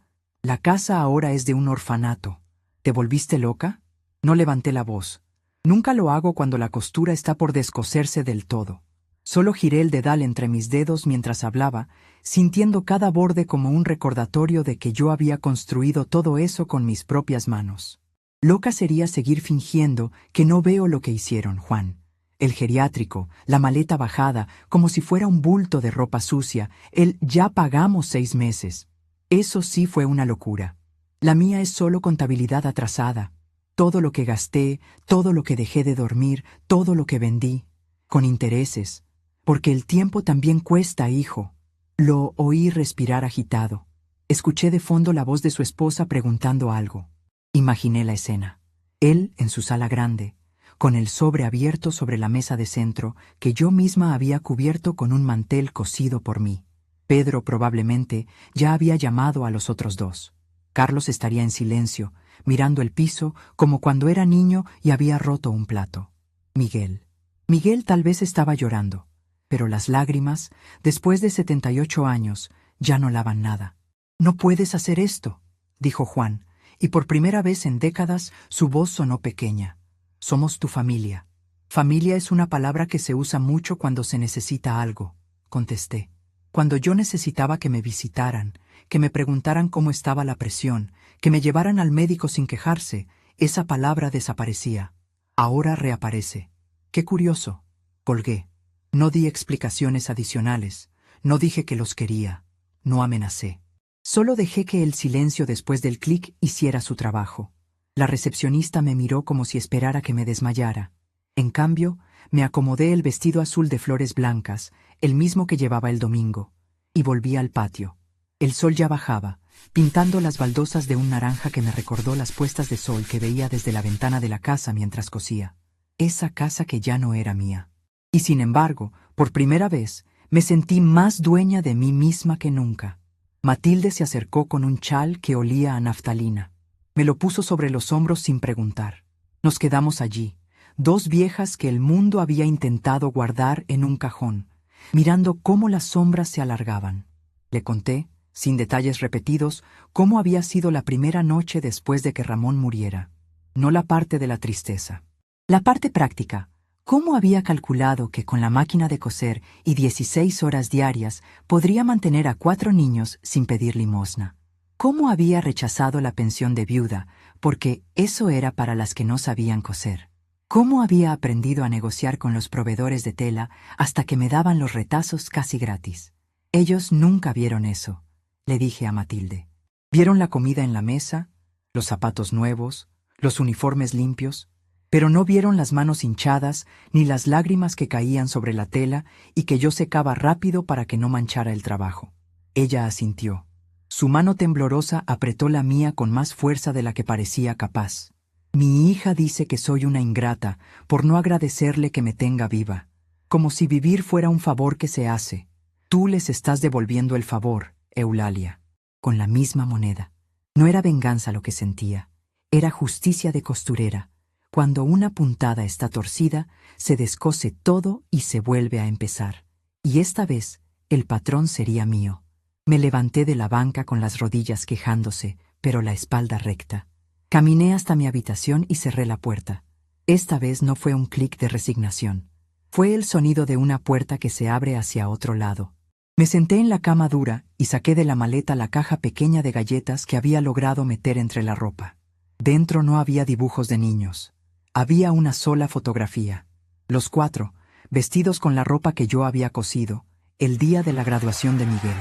ahora es de un orfanato. ¿Te volviste loca?». No levanté la voz. Nunca lo hago cuando la costura está por descoserse del todo. Solo giré el dedal entre mis dedos mientras hablaba, sintiendo cada borde como un recordatorio de que yo había construido todo eso con mis propias manos. Loca sería seguir fingiendo que no veo lo que hicieron, Juan. El geriátrico, la maleta bajada, como si fuera un bulto de ropa sucia, el «ya pagamos 6 meses». Eso sí fue una locura. La mía es solo contabilidad atrasada. Todo lo que gasté, todo lo que dejé de dormir, todo lo que vendí, con intereses. Porque el tiempo también cuesta, hijo. Lo oí respirar agitado. Escuché de fondo la voz de su esposa preguntando algo. Imaginé la escena. Él en su sala grande, con el sobre abierto sobre la mesa de centro que yo misma había cubierto con un mantel cosido por mí. Pedro probablemente ya había llamado a los otros 2. Carlos estaría en silencio, mirando el piso como cuando era niño y había roto un plato. Miguel tal vez estaba llorando, pero las lágrimas, después de 78 años, ya no lavan nada. «No puedes hacer esto», dijo Juan, y por primera vez en décadas su voz sonó pequeña. «Somos tu familia». «Familia es una palabra que se usa mucho cuando se necesita algo», contesté. Cuando yo necesitaba que me visitaran, que me preguntaran cómo estaba la presión, que me llevaran al médico sin quejarse, esa palabra desaparecía. Ahora reaparece. Qué curioso. Colgué. No di explicaciones adicionales. No dije que los quería. No amenacé. Solo dejé que el silencio después del clic hiciera su trabajo. La recepcionista me miró como si esperara que me desmayara. En cambio, me acomodé el vestido azul de flores blancas, el mismo que llevaba el domingo, y volví al patio. El sol ya bajaba, pintando las baldosas de un naranja que me recordó las puestas de sol que veía desde la ventana de la casa mientras cosía. Esa casa que ya no era mía. Y sin embargo, por primera vez, me sentí más dueña de mí misma que nunca. Matilde se acercó con un chal que olía a naftalina. Me lo puso sobre los hombros sin preguntar. Nos quedamos allí, 2 viejas que el mundo había intentado guardar en un cajón, mirando cómo las sombras se alargaban. Le conté, sin detalles repetidos, cómo había sido la primera noche después de que Ramón muriera. No la parte de la tristeza. La parte práctica. ¿Cómo había calculado que con la máquina de coser y 16 horas diarias podría mantener a 4 niños sin pedir limosna? ¿Cómo había rechazado la pensión de viuda, porque eso era para las que no sabían coser? ¿Cómo había aprendido a negociar con los proveedores de tela hasta que me daban los retazos casi gratis? Ellos nunca vieron eso, le dije a Matilde. Vieron la comida en la mesa, los zapatos nuevos, los uniformes limpios, pero no vieron las manos hinchadas ni las lágrimas que caían sobre la tela y que yo secaba rápido para que no manchara el trabajo. Ella asintió. Su mano temblorosa apretó la mía con más fuerza de la que parecía capaz. Mi hija dice que soy una ingrata por no agradecerle que me tenga viva, como si vivir fuera un favor que se hace. Tú les estás devolviendo el favor, Eulalia, con la misma moneda. No era venganza lo que sentía, era justicia de costurera. Cuando una puntada está torcida, se descose todo y se vuelve a empezar. Y esta vez, el patrón sería mío. Me levanté de la banca con las rodillas quejándose, pero la espalda recta. Caminé hasta mi habitación y cerré la puerta. Esta vez no fue un clic de resignación. Fue el sonido de una puerta que se abre hacia otro lado. Me senté en la cama dura y saqué de la maleta la caja pequeña de galletas que había logrado meter entre la ropa. Dentro no había dibujos de niños. Había una sola fotografía. Los 4, vestidos con la ropa que yo había cosido, el día de la graduación de Miguel.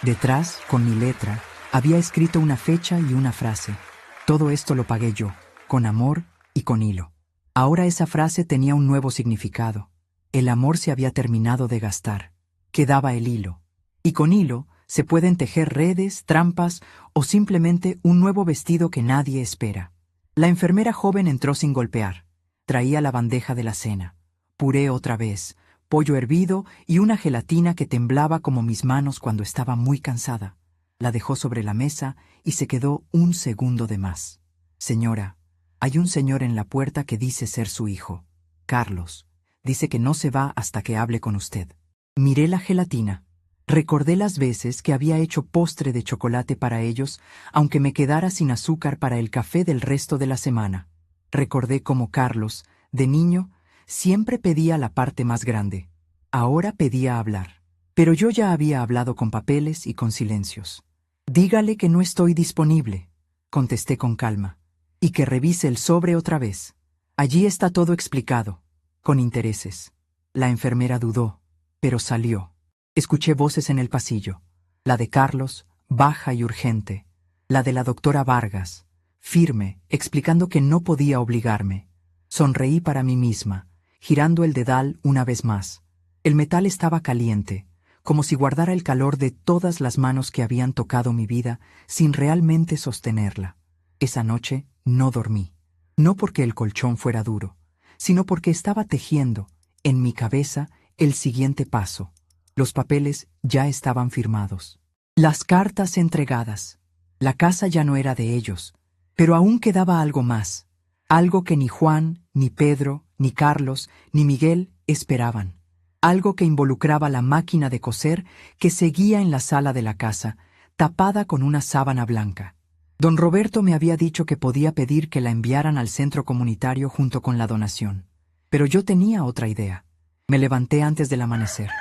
Detrás, con mi letra, había escrito una fecha y una frase. Todo esto lo pagué yo, con amor y con hilo. Ahora esa frase tenía un nuevo significado. El amor se había terminado de gastar. Quedaba el hilo. Y con hilo se pueden tejer redes, trampas o simplemente un nuevo vestido que nadie espera. La enfermera joven entró sin golpear. Traía la bandeja de la cena. Puré otra vez, pollo hervido y una gelatina que temblaba como mis manos cuando estaba muy cansada. La dejó sobre la mesa y se quedó un segundo de más. Señora, hay un señor en la puerta que dice ser su hijo. Carlos. Dice que no se va hasta que hable con usted. Miré la gelatina. Recordé las veces que había hecho postre de chocolate para ellos, aunque me quedara sin azúcar para el café del resto de la semana. Recordé cómo Carlos, de niño, siempre pedía la parte más grande. Ahora pedía hablar. Pero yo ya había hablado con papeles y con silencios. Dígale que no estoy disponible, contesté con calma, y que revise el sobre otra vez. Allí está todo explicado, con intereses. La enfermera dudó, pero salió. Escuché voces en el pasillo. La de Carlos, baja y urgente. La de la doctora Vargas, firme, explicando que no podía obligarme. Sonreí para mí misma, girando el dedal una vez más. El metal estaba caliente, como si guardara el calor de todas las manos que habían tocado mi vida sin realmente sostenerla. Esa noche no dormí. No porque el colchón fuera duro, sino porque estaba tejiendo, en mi cabeza, el siguiente paso. Los papeles ya estaban firmados. Las cartas entregadas. La casa ya no era de ellos, pero aún quedaba algo más. Algo que ni Juan, ni Pedro, ni Carlos, ni Miguel esperaban. Algo que involucraba la máquina de coser que seguía en la sala de la casa, tapada con una sábana blanca. Don Roberto me había dicho que podía pedir que la enviaran al centro comunitario junto con la donación. Pero yo tenía otra idea. Me levanté antes del amanecer.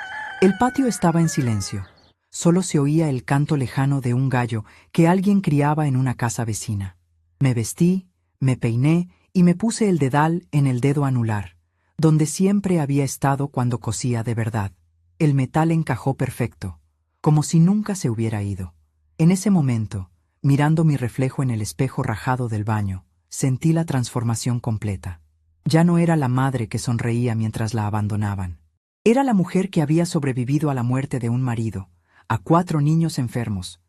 El patio estaba en silencio. Solo se oía el canto lejano de un gallo que alguien criaba en una casa vecina. Me vestí, me peiné y me puse el dedal en el dedo anular, donde siempre había estado cuando cosía de verdad. El metal encajó perfecto, como si nunca se hubiera ido. En ese momento, mirando mi reflejo en el espejo rajado del baño, sentí la transformación completa. Ya no era la madre que sonreía mientras la abandonaban. Era la mujer que había sobrevivido a la muerte de un marido, a 4 niños enfermos,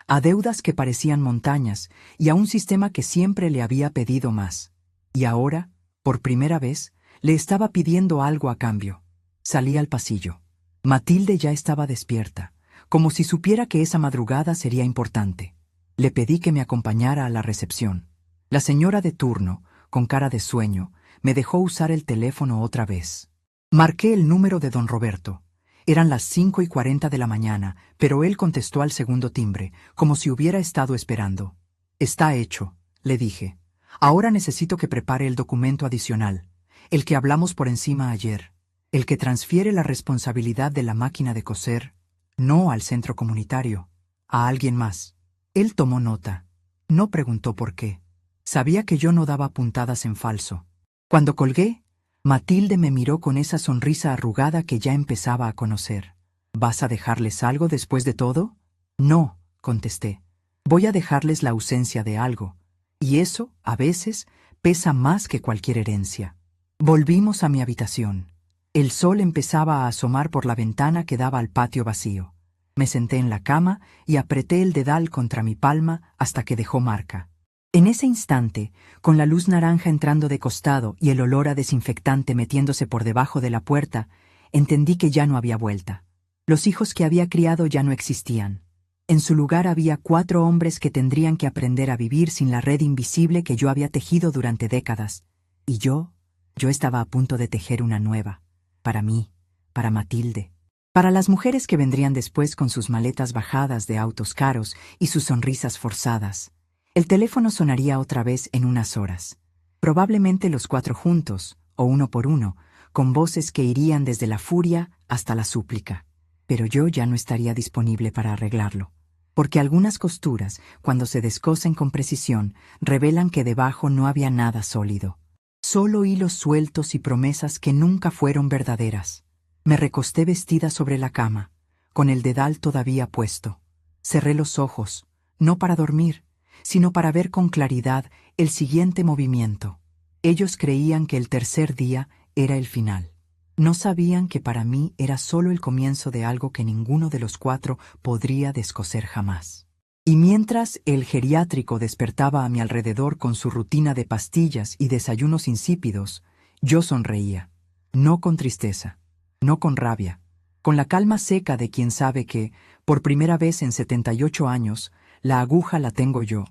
a deudas que parecían montañas y a un sistema que siempre le había pedido más. Y ahora, por primera vez, le estaba pidiendo algo a cambio. Salí al pasillo. Matilde ya estaba despierta, como si supiera que esa madrugada sería importante. Le pedí que me acompañara a la recepción. La señora de turno, con cara de sueño, me dejó usar el teléfono otra vez. Marqué el número de don Roberto. Eran las 5:40 de la mañana, pero él contestó al segundo timbre, como si hubiera estado esperando. Está hecho, le dije. Ahora necesito que prepare el documento adicional, el que hablamos por encima ayer, el que transfiere la responsabilidad de la máquina de coser, no al centro comunitario, a alguien más. Él tomó nota. No preguntó por qué. Sabía que yo no daba puntadas en falso. Cuando colgué, Matilde me miró con esa sonrisa arrugada que ya empezaba a conocer. ¿Vas a dejarles algo después de todo? No, contesté. Voy a dejarles la ausencia de algo. Y eso, a veces, pesa más que cualquier herencia. Volvimos a mi habitación. El sol empezaba a asomar por la ventana que daba al patio vacío. Me senté en la cama y apreté el dedal contra mi palma hasta que dejó marca. En ese instante, con la luz naranja entrando de costado y el olor a desinfectante metiéndose por debajo de la puerta, entendí que ya no había vuelta. Los hijos que había criado ya no existían. En su lugar había 4 hombres que tendrían que aprender a vivir sin la red invisible que yo había tejido durante décadas. Y yo estaba a punto de tejer una nueva. Para mí, para Matilde. Para las mujeres que vendrían después con sus maletas bajadas de autos caros y sus sonrisas forzadas. El teléfono sonaría otra vez en unas horas. Probablemente los 4 juntos, o uno por uno, con voces que irían desde la furia hasta la súplica. Pero yo ya no estaría disponible para arreglarlo, porque algunas costuras, cuando se descosen con precisión, revelan que debajo no había nada sólido. Solo hilos sueltos y promesas que nunca fueron verdaderas. Me recosté vestida sobre la cama, con el dedal todavía puesto. Cerré los ojos, no para dormir, sino para ver con claridad el siguiente movimiento. Ellos creían que el tercer día era el final. No sabían que para mí era solo el comienzo de algo que ninguno de los cuatro podría descoser jamás. Y mientras el geriátrico despertaba a mi alrededor con su rutina de pastillas y desayunos insípidos, yo sonreía, no con tristeza, no con rabia, con la calma seca de quien sabe que, por primera vez en 78 años, la aguja la tengo yo,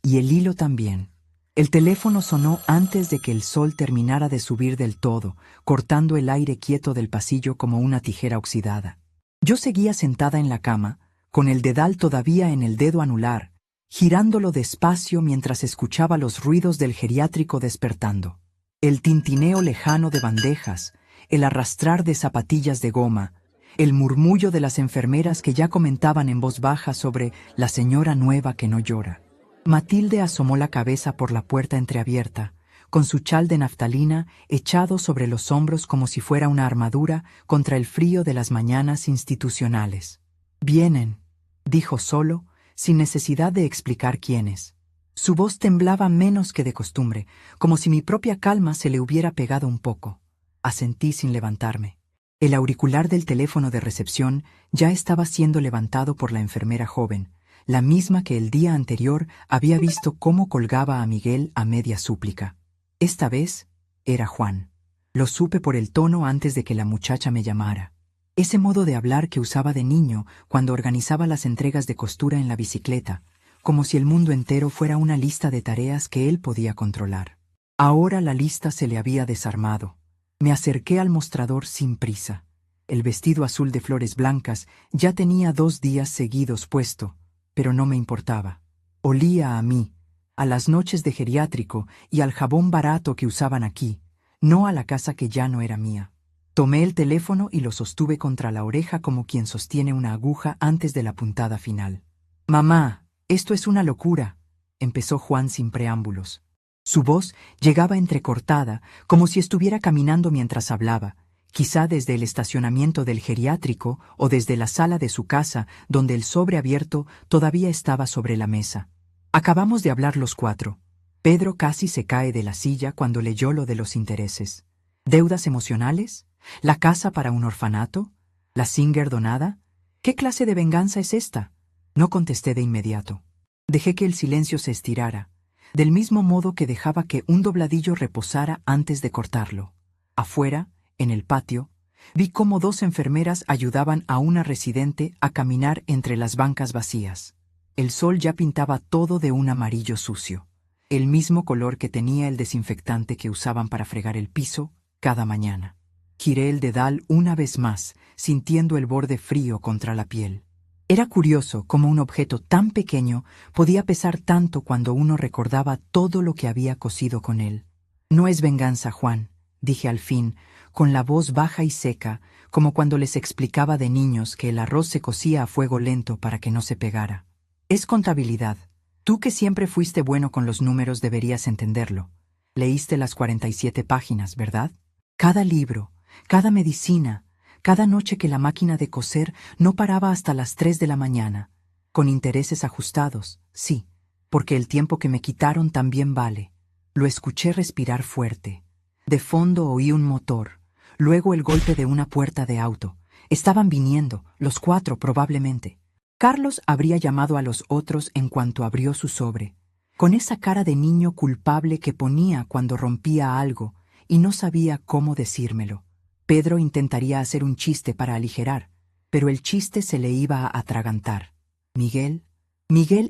y el hilo también. El teléfono sonó antes de que el sol terminara de subir del todo, cortando el aire quieto del pasillo como una tijera oxidada. Yo seguía sentada en la cama, con el dedal todavía en el dedo anular, girándolo despacio mientras escuchaba los ruidos del geriátrico despertando. El tintineo lejano de bandejas, el arrastrar de zapatillas de goma, el murmullo de las enfermeras que ya comentaban en voz baja sobre la señora nueva que no llora. Matilde asomó la cabeza por la puerta entreabierta, con su chal de naftalina echado sobre los hombros como si fuera una armadura contra el frío de las mañanas institucionales. «Vienen», dijo solo, sin necesidad de explicar quiénes. Su voz temblaba menos que de costumbre, como si mi propia calma se le hubiera pegado un poco. Asentí sin levantarme. El auricular del teléfono de recepción ya estaba siendo levantado por la enfermera joven, la misma que el día anterior había visto cómo colgaba a Miguel a media súplica. Esta vez era Juan. Lo supe por el tono antes de que la muchacha me llamara. Ese modo de hablar que usaba de niño cuando organizaba las entregas de costura en la bicicleta, como si el mundo entero fuera una lista de tareas que él podía controlar. Ahora la lista se le había desarmado. Me acerqué al mostrador sin prisa. El vestido azul de flores blancas ya tenía 2 días seguidos puesto, pero no me importaba. Olía a mí, a las noches de geriátrico y al jabón barato que usaban aquí, no a la casa que ya no era mía. Tomé el teléfono y lo sostuve contra la oreja como quien sostiene una aguja antes de la puntada final. «Mamá, esto es una locura», empezó Juan sin preámbulos. Su voz llegaba entrecortada, como si estuviera caminando mientras hablaba, quizá desde el estacionamiento del geriátrico o desde la sala de su casa, donde el sobre abierto todavía estaba sobre la mesa. Acabamos de hablar los 4. Pedro casi se cae de la silla cuando leyó lo de los intereses. ¿Deudas emocionales? ¿La casa para un orfanato? ¿La Singer donada? ¿Qué clase de venganza es esta? No contesté de inmediato. Dejé que el silencio se estirara, del mismo modo que dejaba que un dobladillo reposara antes de cortarlo. Afuera, en el patio, vi cómo 2 enfermeras ayudaban a una residente a caminar entre las bancas vacías. El sol ya pintaba todo de un amarillo sucio, el mismo color que tenía el desinfectante que usaban para fregar el piso cada mañana. Giré el dedal una vez más, sintiendo el borde frío contra la piel. Era curioso cómo un objeto tan pequeño podía pesar tanto cuando uno recordaba todo lo que había cosido con él. «No es venganza, Juan», dije al fin, con la voz baja y seca, como cuando les explicaba de niños que el arroz se cocía a fuego lento para que no se pegara. «Es contabilidad. Tú que siempre fuiste bueno con los números deberías entenderlo. Leíste las 47 páginas, ¿verdad? Cada libro, cada medicina, cada noche que la máquina de coser no paraba hasta las 3 de la mañana, con intereses ajustados, sí, porque el tiempo que me quitaron también vale». Lo escuché respirar fuerte. De fondo oí un motor, luego el golpe de una puerta de auto. Estaban viniendo, los 4 probablemente. Carlos habría llamado a los otros en cuanto abrió su sobre, con esa cara de niño culpable que ponía cuando rompía algo y no sabía cómo decírmelo. Pedro intentaría hacer un chiste para aligerar, pero el chiste se le iba a atragantar. Miguel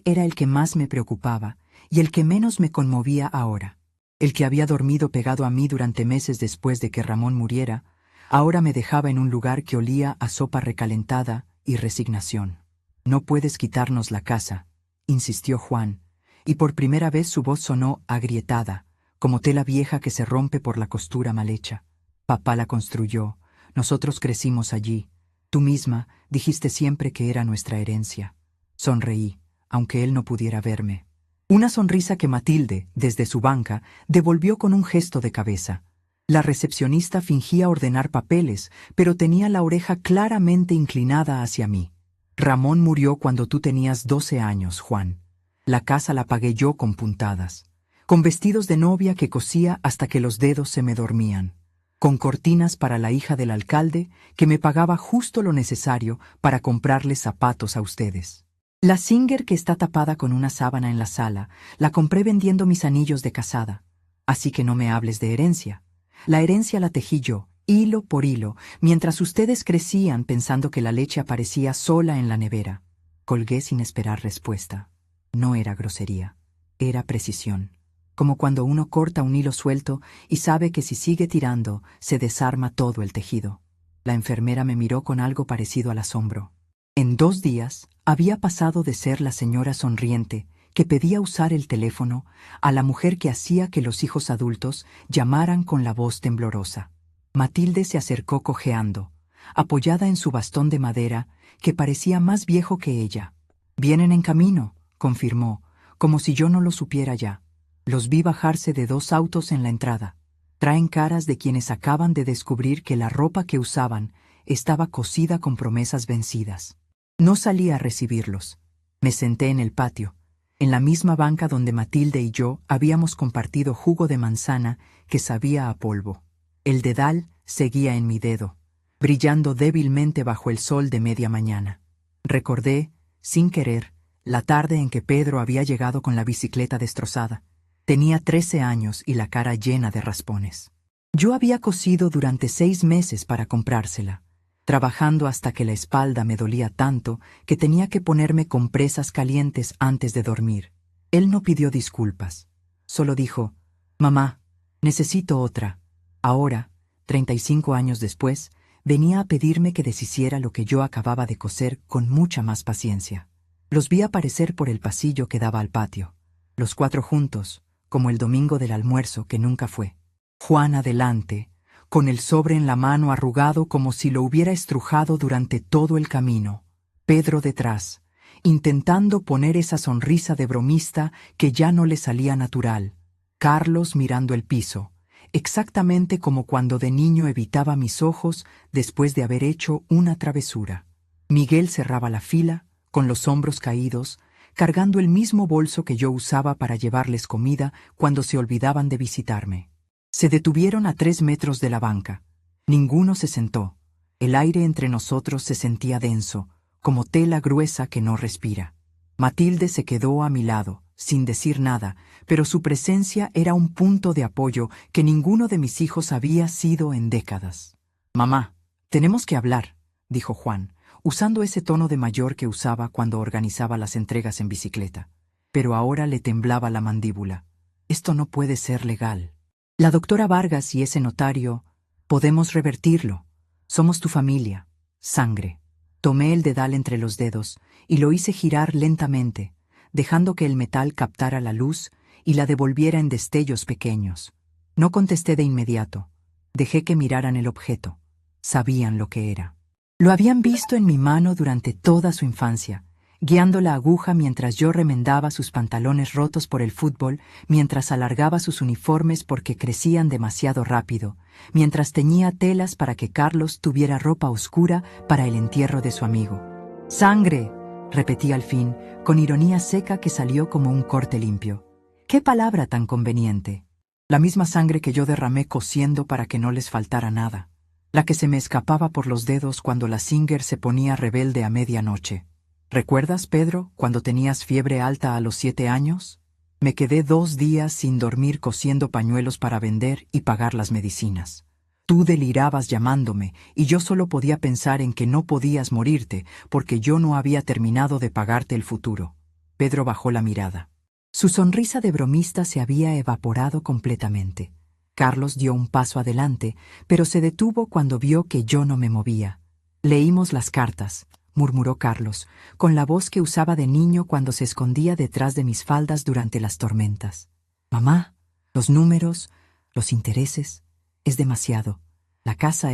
era el que más me preocupaba y el que menos me conmovía ahora. El que había dormido pegado a mí durante meses después de que Ramón muriera, ahora me dejaba en un lugar que olía a sopa recalentada y resignación. «No puedes quitarnos la casa», insistió Juan, y por primera vez su voz sonó agrietada, como tela vieja que se rompe por la costura mal hecha. Papá la construyó. Nosotros crecimos allí. Tú misma dijiste siempre que era nuestra herencia. Sonreí, aunque él no pudiera verme. Una sonrisa que Matilde, desde su banca, devolvió con un gesto de cabeza. La recepcionista fingía ordenar papeles, pero tenía la oreja claramente inclinada hacia mí. Ramón murió cuando tú tenías 12 años, Juan. La casa la pagué yo con puntadas, con vestidos de novia que cosía hasta que los dedos se me dormían, con cortinas para la hija del alcalde que me pagaba justo lo necesario para comprarles zapatos a ustedes. La Singer que está tapada con una sábana en la sala, la compré vendiendo mis anillos de casada. Así que no me hables de herencia. La herencia la tejí yo, hilo por hilo, mientras ustedes crecían pensando que la leche aparecía sola en la nevera. Colgué sin esperar respuesta. No era grosería, era precisión. Como cuando uno corta un hilo suelto y sabe que si sigue tirando, se desarma todo el tejido. La enfermera me miró con algo parecido al asombro. En 2 días, había pasado de ser la señora sonriente, que pedía usar el teléfono, a la mujer que hacía que los hijos adultos llamaran con la voz temblorosa. Matilde se acercó cojeando, apoyada en su bastón de madera, que parecía más viejo que ella. «Vienen en camino», confirmó, como si yo no lo supiera ya. Los vi bajarse de 2 autos en la entrada. Traen caras de quienes acaban de descubrir que la ropa que usaban estaba cosida con promesas vencidas. No salí a recibirlos. Me senté en el patio, en la misma banca donde Matilde y yo habíamos compartido jugo de manzana que sabía a polvo. El dedal seguía en mi dedo, brillando débilmente bajo el sol de media mañana. Recordé, sin querer, la tarde en que Pedro había llegado con la bicicleta destrozada. Tenía 13 años y la cara llena de raspones. Yo había cosido durante 6 meses para comprársela, trabajando hasta que la espalda me dolía tanto que tenía que ponerme compresas calientes antes de dormir. Él no pidió disculpas. Solo dijo: «Mamá, necesito otra». Ahora, 35 años después, venía a pedirme que deshiciera lo que yo acababa de coser con mucha más paciencia. Los vi aparecer por el pasillo que daba al patio, los 4 juntos, como el domingo del almuerzo que nunca fue. Juan adelante, con el sobre en la mano arrugado como si lo hubiera estrujado durante todo el camino. Pedro detrás, intentando poner esa sonrisa de bromista que ya no le salía natural. Carlos mirando el piso, exactamente como cuando de niño evitaba mis ojos después de haber hecho una travesura. Miguel cerraba la fila, con los hombros caídos, cargando el mismo bolso que yo usaba para llevarles comida cuando se olvidaban de visitarme. Se detuvieron a 3 metros de la banca. Ninguno se sentó. El aire entre nosotros se sentía denso, como tela gruesa que no respira. Matilde se quedó a mi lado, sin decir nada, pero su presencia era un punto de apoyo que ninguno de mis hijos había sido en décadas. «Mamá, tenemos que hablar», dijo Juan, usando ese tono de mayor que usaba cuando organizaba las entregas en bicicleta. Pero ahora le temblaba la mandíbula. «Esto no puede ser legal. La doctora Vargas y ese notario, podemos revertirlo. Somos tu familia, sangre». Tomé el dedal entre los dedos y lo hice girar lentamente, dejando que el metal captara la luz y la devolviera en destellos pequeños. No contesté de inmediato. Dejé que miraran el objeto. Sabían lo que era. Lo habían visto en mi mano durante toda su infancia, guiando la aguja mientras yo remendaba sus pantalones rotos por el fútbol, mientras alargaba sus uniformes porque crecían demasiado rápido, mientras teñía telas para que Carlos tuviera ropa oscura para el entierro de su amigo. «¡Sangre!», repetí al fin, con ironía seca que salió como un corte limpio. «¡Qué palabra tan conveniente!». La misma sangre que yo derramé cosiendo para que no les faltara nada. La que se me escapaba por los dedos cuando la Singer se ponía rebelde a medianoche. ¿Recuerdas, Pedro, cuando tenías fiebre alta a los 7 años? Me quedé 2 días sin dormir cosiendo pañuelos para vender y pagar las medicinas. Tú delirabas llamándome y yo solo podía pensar en que no podías morirte porque yo no había terminado de pagarte el futuro. Pedro bajó la mirada. Su sonrisa de bromista se había evaporado completamente. Carlos dio un paso adelante, pero se detuvo cuando vio que yo no me movía. «Leímos las cartas», murmuró Carlos, con la voz que usaba de niño cuando se escondía detrás de mis faldas durante las tormentas. «Mamá, los números, los intereses, es demasiado. La casa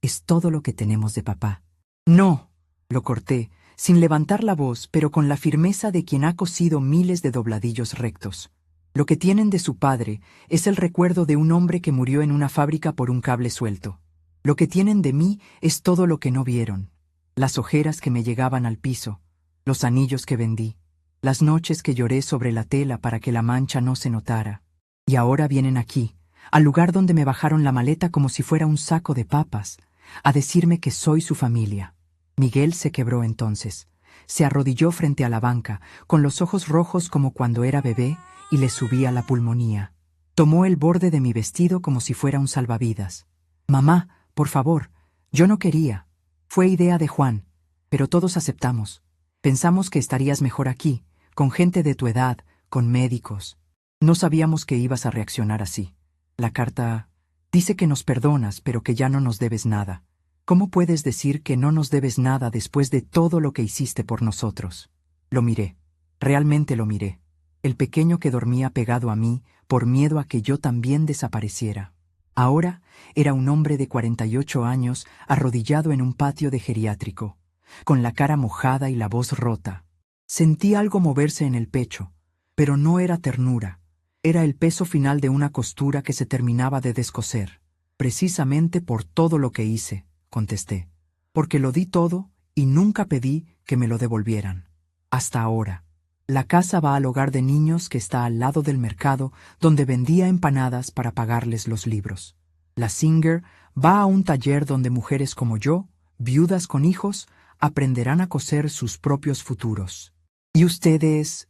es todo lo que tenemos de papá. No, lo corté, sin levantar la voz, pero con la firmeza de quien ha cosido miles de dobladillos rectos. Lo que tienen de su padre es el recuerdo de un hombre que murió en una fábrica por un cable suelto. Lo que tienen de mí es todo lo que no vieron. Las ojeras que me llegaban al piso, los anillos que vendí, las noches que lloré sobre la tela para que la mancha no se notara. Y ahora vienen aquí, al lugar donde me bajaron la maleta como si fuera un saco de papas, a decirme que soy su familia. Miguel se quebró entonces. Se arrodilló frente a la banca, con los ojos rojos como cuando era bebé, y le subía la pulmonía. Tomó el borde de mi vestido como si fuera un salvavidas. «Mamá, por favor, yo no quería. Fue idea de Juan, pero todos aceptamos. Pensamos que estarías mejor aquí, con gente de tu edad, con médicos. No sabíamos que ibas a reaccionar así. La carta dice que nos perdonas, pero que ya no nos debes nada. ¿Cómo puedes decir que no nos debes nada después de todo lo que hiciste por nosotros?» Lo miré. Realmente lo miré. El pequeño que dormía pegado a mí por miedo a que yo también desapareciera. Ahora era un hombre de 48 años arrodillado en un patio de geriátrico, con la cara mojada y la voz rota. Sentí algo moverse en el pecho, pero no era ternura. Era el peso final de una costura que se terminaba de descoser. «Precisamente por todo lo que hice», contesté, «porque lo di todo y nunca pedí que me lo devolvieran. Hasta ahora. La casa va al hogar de niños que está al lado del mercado donde vendía empanadas para pagarles los libros. La Singer va a un taller donde mujeres como yo, viudas con hijos, aprenderán a coser sus propios futuros. Y ustedes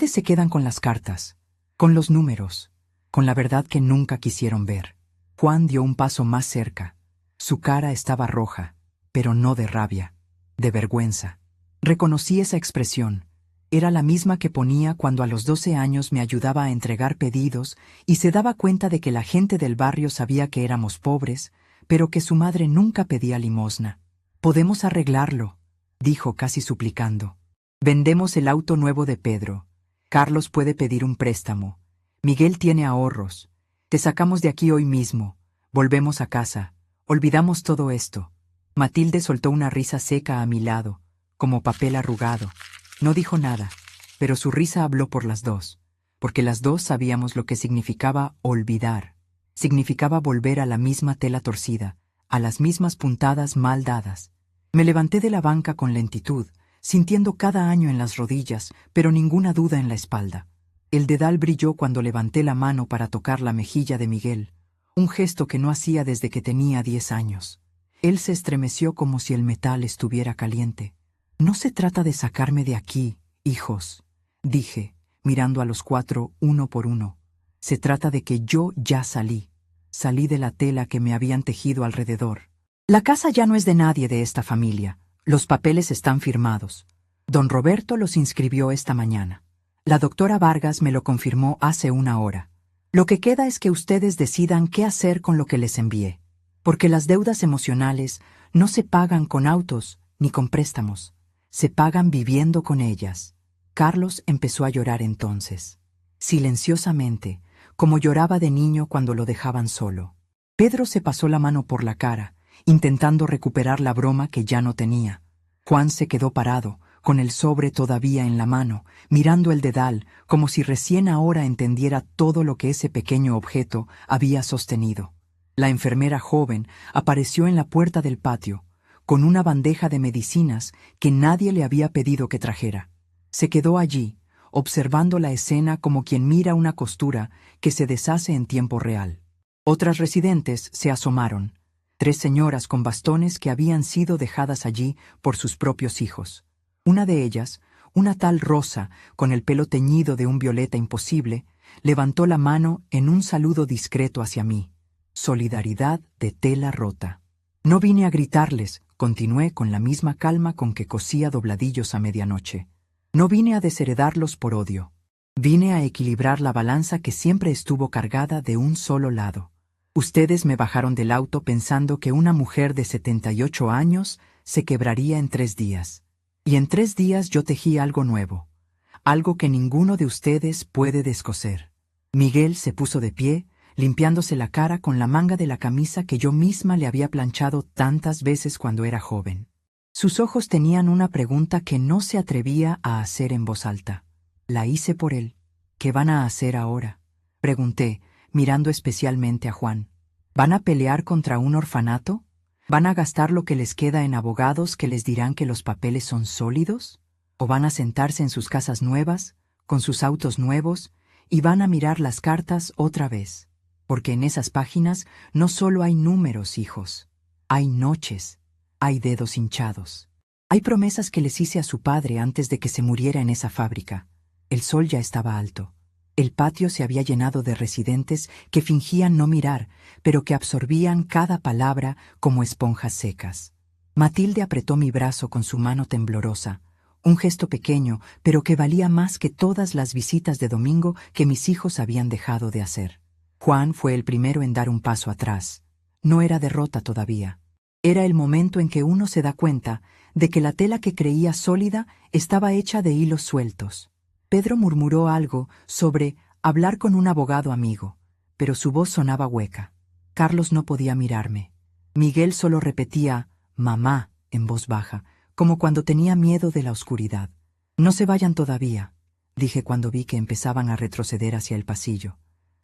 se quedan con las cartas, con los números, con la verdad que nunca quisieron ver». Juan dio un paso más cerca. Su cara estaba roja, pero no de rabia, de vergüenza. Reconocí esa expresión. Era la misma que ponía cuando a los 12 años me ayudaba a entregar pedidos y se daba cuenta de que la gente del barrio sabía que éramos pobres, pero que su madre nunca pedía limosna. «Podemos arreglarlo», dijo casi suplicando. «Vendemos el auto nuevo de Pedro. Carlos puede pedir un préstamo. Miguel tiene ahorros. Te sacamos de aquí hoy mismo. Volvemos a casa. Olvidamos todo esto». Matilde soltó una risa seca a mi lado, como papel arrugado. No dijo nada, pero su risa habló por las dos, porque las dos sabíamos lo que significaba olvidar. Significaba volver a la misma tela torcida, a las mismas puntadas mal dadas. Me levanté de la banca con lentitud, sintiendo cada año en las rodillas, pero ninguna duda en la espalda. El dedal brilló cuando levanté la mano para tocar la mejilla de Miguel, un gesto que no hacía desde que tenía 10 años. Él se estremeció como si el metal estuviera caliente. «No se trata de sacarme de aquí, hijos», dije, mirando a los 4 uno por uno. «Se trata de que yo ya salí. Salí de la tela que me habían tejido alrededor. La casa ya no es de nadie de esta familia. Los papeles están firmados. Don Roberto los inscribió esta mañana. La doctora Vargas me lo confirmó hace una hora. Lo que queda es que ustedes decidan qué hacer con lo que les envié, porque las deudas emocionales no se pagan con autos ni con préstamos. Se pagan viviendo con ellas». Carlos empezó a llorar entonces, silenciosamente, como lloraba de niño cuando lo dejaban solo. Pedro se pasó la mano por la cara, intentando recuperar la broma que ya no tenía. Juan se quedó parado, con el sobre todavía en la mano, mirando el dedal, como si recién ahora entendiera todo lo que ese pequeño objeto había sostenido. La enfermera joven apareció en la puerta del patio, con una bandeja de medicinas que nadie le había pedido que trajera. Se quedó allí, observando la escena como quien mira una costura que se deshace en tiempo real. Otras residentes se asomaron, 3 señoras con bastones que habían sido dejadas allí por sus propios hijos. Una de ellas, una tal Rosa, con el pelo teñido de un violeta imposible, levantó la mano en un saludo discreto hacia mí. Solidaridad de tela rota. No vine a gritarles, continué con la misma calma con que cosía dobladillos a medianoche. No vine a desheredarlos por odio. Vine a equilibrar la balanza que siempre estuvo cargada de un solo lado. Ustedes me bajaron del auto pensando que una mujer de 78 años se quebraría en 3 días. Y en 3 días yo tejí algo nuevo, algo que ninguno de ustedes puede descoser. Miguel se puso de pie, limpiándose la cara con la manga de la camisa que yo misma le había planchado tantas veces cuando era joven. Sus ojos tenían una pregunta que no se atrevía a hacer en voz alta. La hice por él. ¿Qué van a hacer ahora?, pregunté, mirando especialmente a Juan. ¿Van a pelear contra un orfanato? ¿Van a gastar lo que les queda en abogados que les dirán que los papeles son sólidos? ¿O van a sentarse en sus casas nuevas, con sus autos nuevos, y van a mirar las cartas otra vez? Porque en esas páginas no solo hay números, hijos. Hay noches, hay dedos hinchados. Hay promesas que les hice a su padre antes de que se muriera en esa fábrica. El sol ya estaba alto. El patio se había llenado de residentes que fingían no mirar, pero que absorbían cada palabra como esponjas secas. Matilde apretó mi brazo con su mano temblorosa, un gesto pequeño, pero que valía más que todas las visitas de domingo que mis hijos habían dejado de hacer. Juan fue el primero en dar un paso atrás. No era derrota todavía. Era el momento en que uno se da cuenta de que la tela que creía sólida estaba hecha de hilos sueltos. Pedro murmuró algo sobre hablar con un abogado amigo, pero su voz sonaba hueca. Carlos no podía mirarme. Miguel solo repetía «mamá» en voz baja, como cuando tenía miedo de la oscuridad. «No se vayan todavía», dije cuando vi que empezaban a retroceder hacia el pasillo.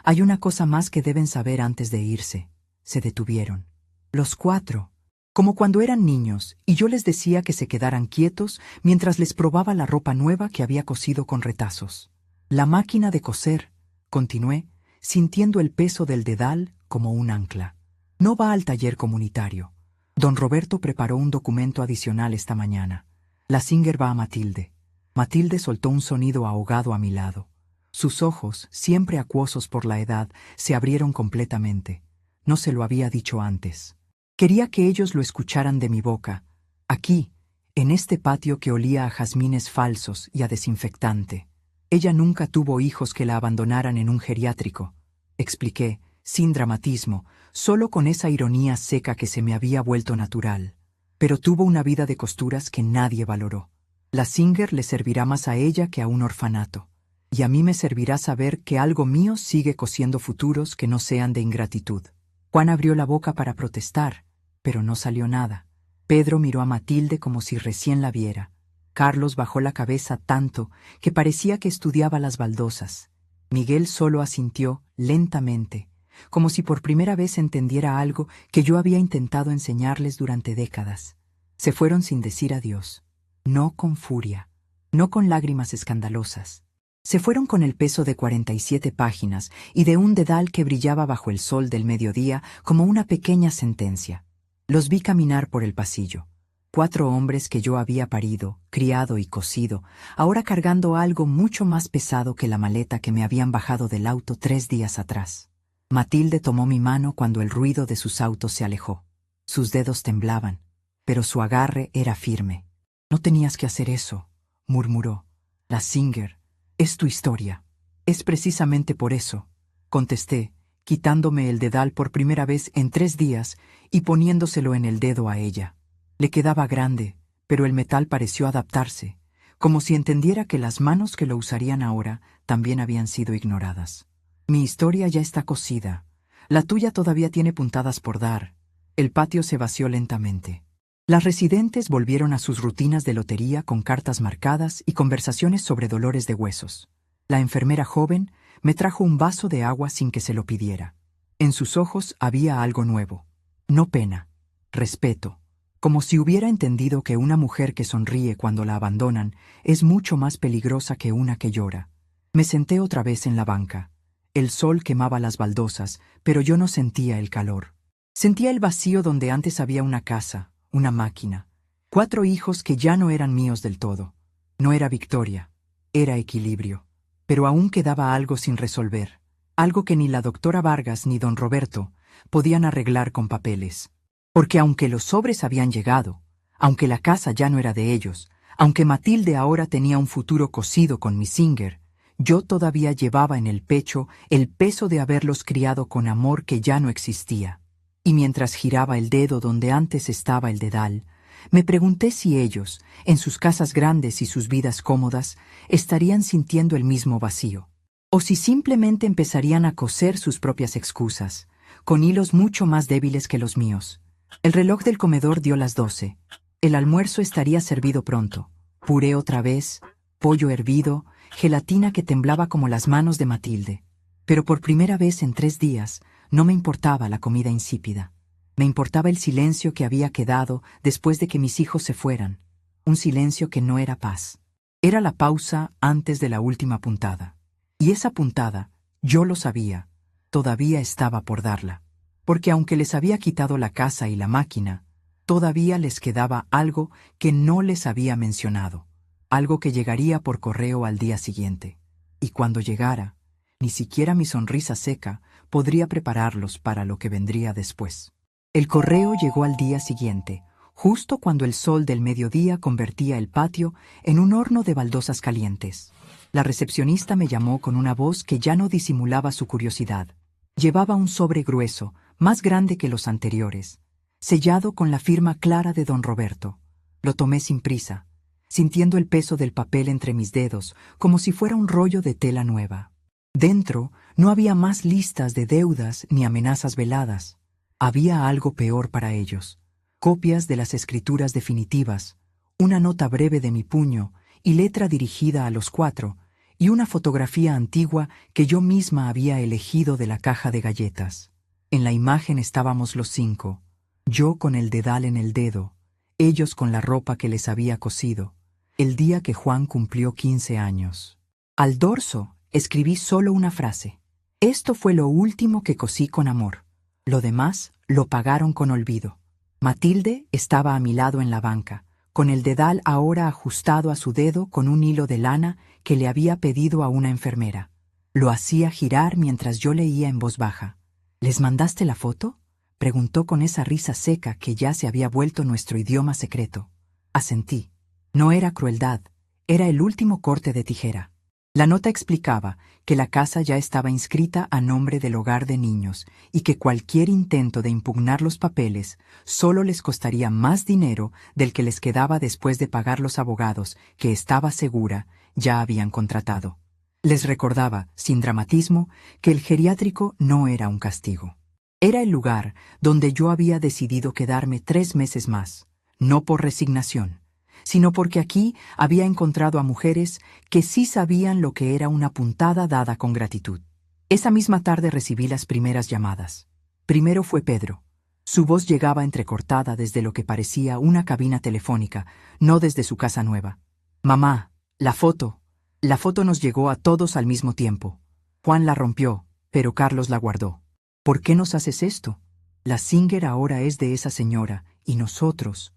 «Hay una cosa más que deben saber antes de irse». Se detuvieron. Los cuatro, como cuando eran niños, y yo les decía que se quedaran quietos mientras les probaba la ropa nueva que había cosido con retazos. «La máquina de coser», continué, sintiendo el peso del dedal como un ancla. «No va al taller comunitario. Don Roberto preparó un documento adicional esta mañana. La Singer va a Matilde». Matilde soltó un sonido ahogado a mi lado. Sus ojos, siempre acuosos por la edad, se abrieron completamente. No se lo había dicho antes. Quería que ellos lo escucharan de mi boca, aquí, en este patio que olía a jazmines falsos y a desinfectante. Ella nunca tuvo hijos que la abandonaran en un geriátrico, expliqué, sin dramatismo, solo con esa ironía seca que se me había vuelto natural. Pero tuvo una vida de costuras que nadie valoró. La Singer le servirá más a ella que a un orfanato. Y a mí me servirá saber que algo mío sigue cosiendo futuros que no sean de ingratitud. Juan abrió la boca para protestar, pero no salió nada. Pedro miró a Matilde como si recién la viera. Carlos bajó la cabeza tanto que parecía que estudiaba las baldosas. Miguel solo asintió lentamente, como si por primera vez entendiera algo que yo había intentado enseñarles durante décadas. Se fueron sin decir adiós. No con furia, no con lágrimas escandalosas. Se fueron con el peso de 47 páginas y de un dedal que brillaba bajo el sol del mediodía como una pequeña sentencia. Los vi caminar por el pasillo. 4 hombres que yo había parido, criado y cosido, ahora cargando algo mucho más pesado que la maleta que me habían bajado del auto 3 días atrás. Matilde tomó mi mano cuando el ruido de sus autos se alejó. Sus dedos temblaban, pero su agarre era firme. «No tenías que hacer eso», murmuró. «La Singer, es tu historia». «Es precisamente por eso», contesté, quitándome el dedal por primera vez en 3 días y poniéndoselo en el dedo a ella. Le quedaba grande, pero el metal pareció adaptarse, como si entendiera que las manos que lo usarían ahora también habían sido ignoradas. «Mi historia ya está cosida. La tuya todavía tiene puntadas por dar». El patio se vació lentamente. Las residentes volvieron a sus rutinas de lotería con cartas marcadas y conversaciones sobre dolores de huesos. La enfermera joven me trajo un vaso de agua sin que se lo pidiera. En sus ojos había algo nuevo. No pena, respeto, como si hubiera entendido que una mujer que sonríe cuando la abandonan es mucho más peligrosa que una que llora. Me senté otra vez en la banca. El sol quemaba las baldosas, pero yo no sentía el calor. Sentía el vacío donde antes había una casa, una máquina, 4 hijos que ya no eran míos del todo. No era victoria, era equilibrio. Pero aún quedaba algo sin resolver, algo que ni la doctora Vargas ni don Roberto podían arreglar con papeles. Porque aunque los sobres habían llegado, aunque la casa ya no era de ellos, aunque Matilde ahora tenía un futuro cosido con mi Singer, yo todavía llevaba en el pecho el peso de haberlos criado con amor que ya no existía. Y mientras giraba el dedo donde antes estaba el dedal, me pregunté si ellos, en sus casas grandes y sus vidas cómodas, estarían sintiendo el mismo vacío. o si simplemente empezarían a coser sus propias excusas, con hilos mucho más débiles que los míos. El reloj del comedor dio las 12. El almuerzo estaría servido pronto. Puré otra vez, pollo hervido, gelatina que temblaba como las manos de Matilde. Pero por primera vez en 3 días no me importaba la comida insípida. Me importaba el silencio que había quedado después de que mis hijos se fueran. Un silencio que no era paz. Era la pausa antes de la última puntada. Y esa puntada, yo lo sabía, todavía estaba por darla. Porque aunque les había quitado la casa y la máquina, todavía les quedaba algo que no les había mencionado. Algo que llegaría por correo al día siguiente. Y cuando llegara, ni siquiera mi sonrisa seca podría prepararlos para lo que vendría después. El correo llegó al día siguiente, justo cuando el sol del mediodía convertía el patio en un horno de baldosas calientes. La recepcionista me llamó con una voz que ya no disimulaba su curiosidad. Llevaba un sobre grueso, más grande que los anteriores, sellado con la firma clara de don Roberto. Lo tomé sin prisa, sintiendo el peso del papel entre mis dedos, como si fuera un rollo de tela nueva. Dentro no había más listas de deudas ni amenazas veladas. Había algo peor para ellos: copias de las escrituras definitivas, una nota breve de mi puño y letra dirigida a los 4, y una fotografía antigua que yo misma había elegido de la caja de galletas. En la imagen estábamos los 5, yo con el dedal en el dedo, ellos con la ropa que les había cosido, el día que Juan cumplió 15 años. Al dorso escribí solo una frase: esto fue lo último que cosí con amor. Lo demás lo pagaron con olvido. Matilde estaba a mi lado en la banca, con el dedal ahora ajustado a su dedo con un hilo de lana que le había pedido a una enfermera. Lo hacía girar mientras yo leía en voz baja. ¿Les mandaste la foto?, preguntó con esa risa seca que ya se había vuelto nuestro idioma secreto. Asentí. No era crueldad, era el último corte de tijera. La nota explicaba que la casa ya estaba inscrita a nombre del hogar de niños y que cualquier intento de impugnar los papeles solo les costaría más dinero del que les quedaba después de pagar los abogados que, estaba segura, ya habían contratado. Les recordaba, sin dramatismo, que el geriátrico no era un castigo. Era el lugar donde yo había decidido quedarme 3 meses más, no por resignación, sino porque aquí había encontrado a mujeres que sí sabían lo que era una puntada dada con gratitud. Esa misma tarde recibí las primeras llamadas. Primero fue Pedro. Su voz llegaba entrecortada desde lo que parecía una cabina telefónica, no desde su casa nueva. «Mamá, la foto. La foto nos llegó a todos al mismo tiempo. Juan la rompió, pero Carlos la guardó. ¿Por qué nos haces esto? La Singer ahora es de esa señora, y nosotros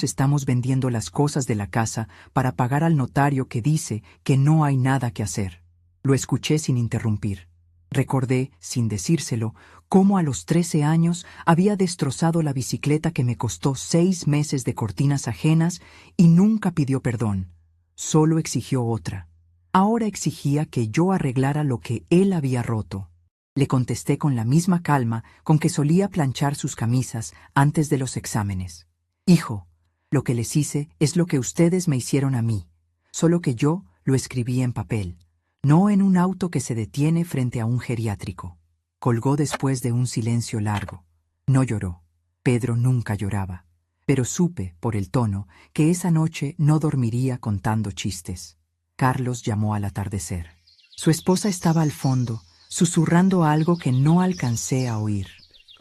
estamos vendiendo las cosas de la casa para pagar al notario que dice que no hay nada que hacer». Lo escuché sin interrumpir. Recordé, sin decírselo, cómo a los 13 años había destrozado la bicicleta que me costó 6 meses de cortinas ajenas y nunca pidió perdón. Solo exigió otra. Ahora exigía que yo arreglara lo que él había roto. Le contesté con la misma calma con que solía planchar sus camisas antes de los exámenes. «Hijo, lo que les hice es lo que ustedes me hicieron a mí, solo que yo lo escribí en papel, no en un auto que se detiene frente a un geriátrico». Colgó después de un silencio largo. No lloró. Pedro nunca lloraba. Pero supe, por el tono, que esa noche no dormiría contando chistes. Carlos llamó al atardecer. Su esposa estaba al fondo, susurrando algo que no alcancé a oír.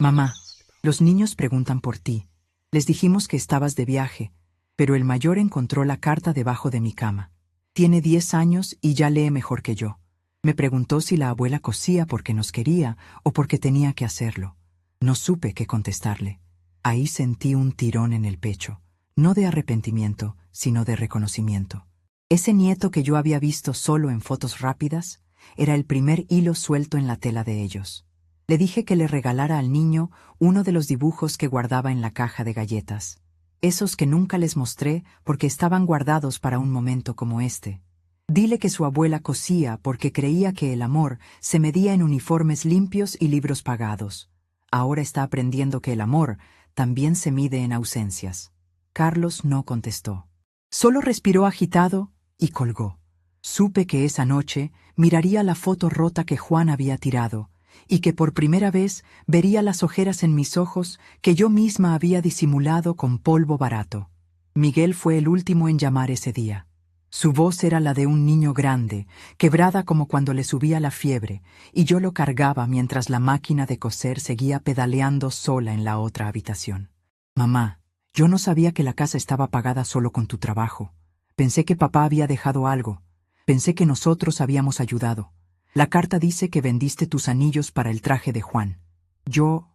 «Mamá, los niños preguntan por ti. Les dijimos que estabas de viaje, pero el mayor encontró la carta debajo de mi cama. Tiene 10 años y ya lee mejor que yo. Me preguntó si la abuela cosía porque nos quería o porque tenía que hacerlo. No supe qué contestarle. Ahí sentí un tirón en el pecho, no de arrepentimiento, sino de reconocimiento. Ese nieto que yo había visto solo en fotos rápidas era el primer hilo suelto en la tela de ellos. Le dije que le regalara al niño uno de los dibujos que guardaba en la caja de galletas, esos que nunca les mostré porque estaban guardados para un momento como este. Dile que su abuela cosía porque creía que el amor se medía en uniformes limpios y libros pagados. Ahora está aprendiendo que el amor también se mide en ausencias. Carlos no contestó. Solo respiró agitado y colgó. Supe que esa noche miraría la foto rota que Juan había tirado, y que por primera vez vería las ojeras en mis ojos que yo misma había disimulado con polvo barato. Miguel fue el último en llamar ese día. Su voz era la de un niño grande, quebrada como cuando le subía la fiebre, y yo lo cargaba mientras la máquina de coser seguía pedaleando sola en la otra habitación. Mamá, yo no sabía que la casa estaba pagada solo con tu trabajo. Pensé que papá había dejado algo. Pensé que nosotros habíamos ayudado. La carta dice que vendiste tus anillos para el traje de Juan. Yo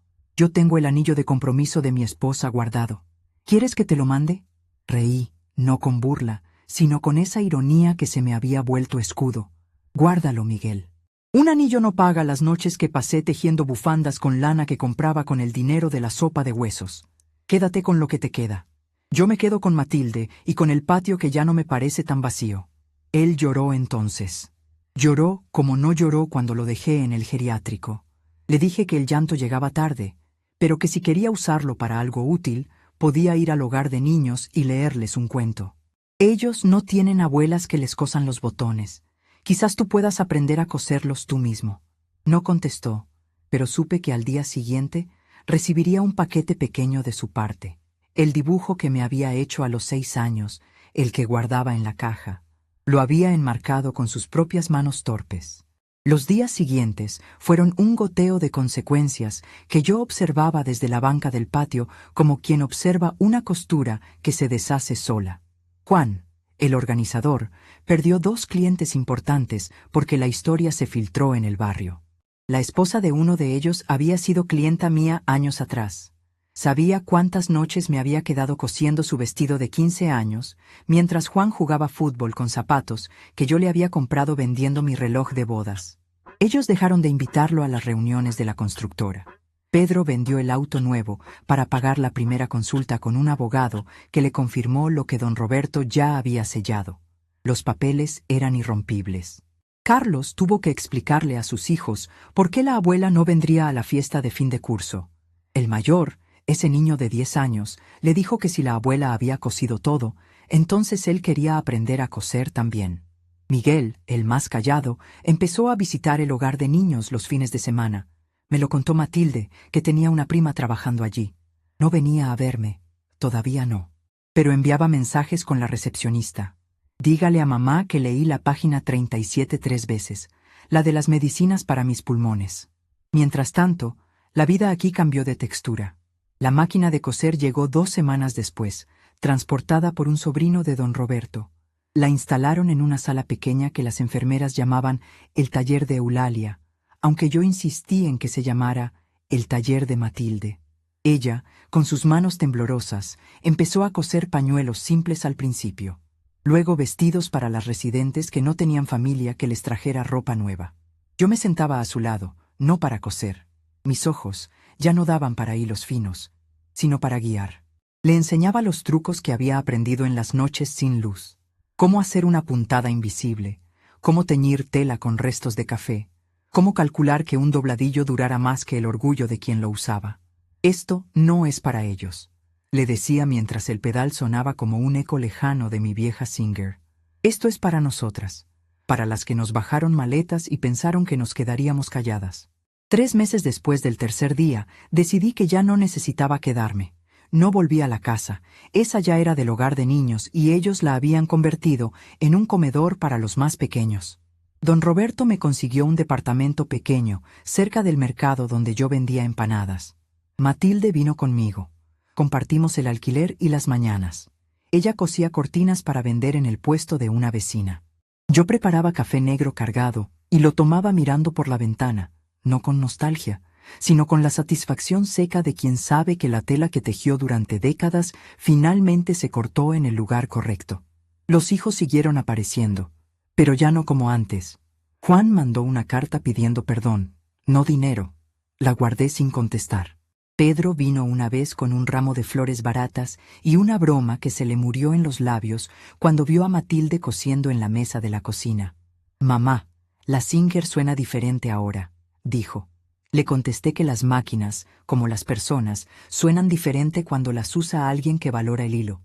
tengo el anillo de compromiso de mi esposa guardado. ¿Quieres que te lo mande? Reí, no con burla, sino con esa ironía que se me había vuelto escudo. Guárdalo, Miguel. Un anillo no paga las noches que pasé tejiendo bufandas con lana que compraba con el dinero de la sopa de huesos. Quédate con lo que te queda. Yo me quedo con Matilde y con el patio que ya no me parece tan vacío. Él lloró entonces. Lloró como no lloró cuando lo dejé en el geriátrico. Le dije que el llanto llegaba tarde, pero que si quería usarlo para algo útil, podía ir al hogar de niños y leerles un cuento. Ellos no tienen abuelas que les cosan los botones. Quizás tú puedas aprender a coserlos tú mismo. No contestó, pero supe que al día siguiente recibiría un paquete pequeño de su parte. El dibujo que me había hecho a los 6 años, el que guardaba en la caja. Lo había enmarcado con sus propias manos torpes. Los días siguientes fueron un goteo de consecuencias que yo observaba desde la banca del patio como quien observa una costura que se deshace sola. Juan, el organizador, perdió 2 clientes importantes porque la historia se filtró en el barrio. La esposa de uno de ellos había sido clienta mía años atrás. Sabía cuántas noches me había quedado cosiendo su vestido de 15 años, mientras Juan jugaba fútbol con zapatos que yo le había comprado vendiendo mi reloj de bodas. Ellos dejaron de invitarlo a las reuniones de la constructora. Pedro vendió el auto nuevo para pagar la primera consulta con un abogado que le confirmó lo que don Roberto ya había sellado. Los papeles eran irrompibles. Carlos tuvo que explicarle a sus hijos por qué la abuela no vendría a la fiesta de fin de curso. El mayor, ese niño de 10 años, le dijo que si la abuela había cosido todo, entonces él quería aprender a coser también. Miguel, el más callado, empezó a visitar el hogar de niños los fines de semana. Me lo contó Matilde, que tenía una prima trabajando allí. No venía a verme, todavía no. Pero enviaba mensajes con la recepcionista. Dígale a mamá que leí la página 37 3 veces, la de las medicinas para mis pulmones. Mientras tanto, la vida aquí cambió de textura. La máquina de coser llegó 2 semanas después, transportada por un sobrino de don Roberto. La instalaron en una sala pequeña que las enfermeras llamaban el taller de Eulalia, aunque yo insistí en que se llamara el taller de Matilde. Ella, con sus manos temblorosas, empezó a coser pañuelos simples al principio, luego vestidos para las residentes que no tenían familia que les trajera ropa nueva. Yo me sentaba a su lado, no para coser. Mis ojos ya no daban para hilos finos, sino para guiar. Le enseñaba los trucos que había aprendido en las noches sin luz. Cómo hacer una puntada invisible, cómo teñir tela con restos de café, cómo calcular que un dobladillo durara más que el orgullo de quien lo usaba. Esto no es para ellos, le decía mientras el pedal sonaba como un eco lejano de mi vieja Singer. Esto es para nosotras, para las que nos bajaron maletas y pensaron que nos quedaríamos calladas. 3 meses después del tercer día, decidí que ya no necesitaba quedarme. No volví a la casa, esa ya era del hogar de niños y ellos la habían convertido en un comedor para los más pequeños. Don Roberto me consiguió un departamento pequeño, cerca del mercado donde yo vendía empanadas. Matilde vino conmigo. Compartimos el alquiler y las mañanas. Ella cosía cortinas para vender en el puesto de una vecina. Yo preparaba café negro cargado y lo tomaba mirando por la ventana, no con nostalgia, sino con la satisfacción seca de quien sabe que la tela que tejió durante décadas finalmente se cortó en el lugar correcto. Los hijos siguieron apareciendo, pero ya no como antes. Juan mandó una carta pidiendo perdón, no dinero. La guardé sin contestar. Pedro vino una vez con un ramo de flores baratas y una broma que se le murió en los labios cuando vio a Matilde cosiendo en la mesa de la cocina. «Mamá, la Singer suena diferente ahora», dijo. Le contesté que las máquinas, como las personas, suenan diferente cuando las usa alguien que valora el hilo.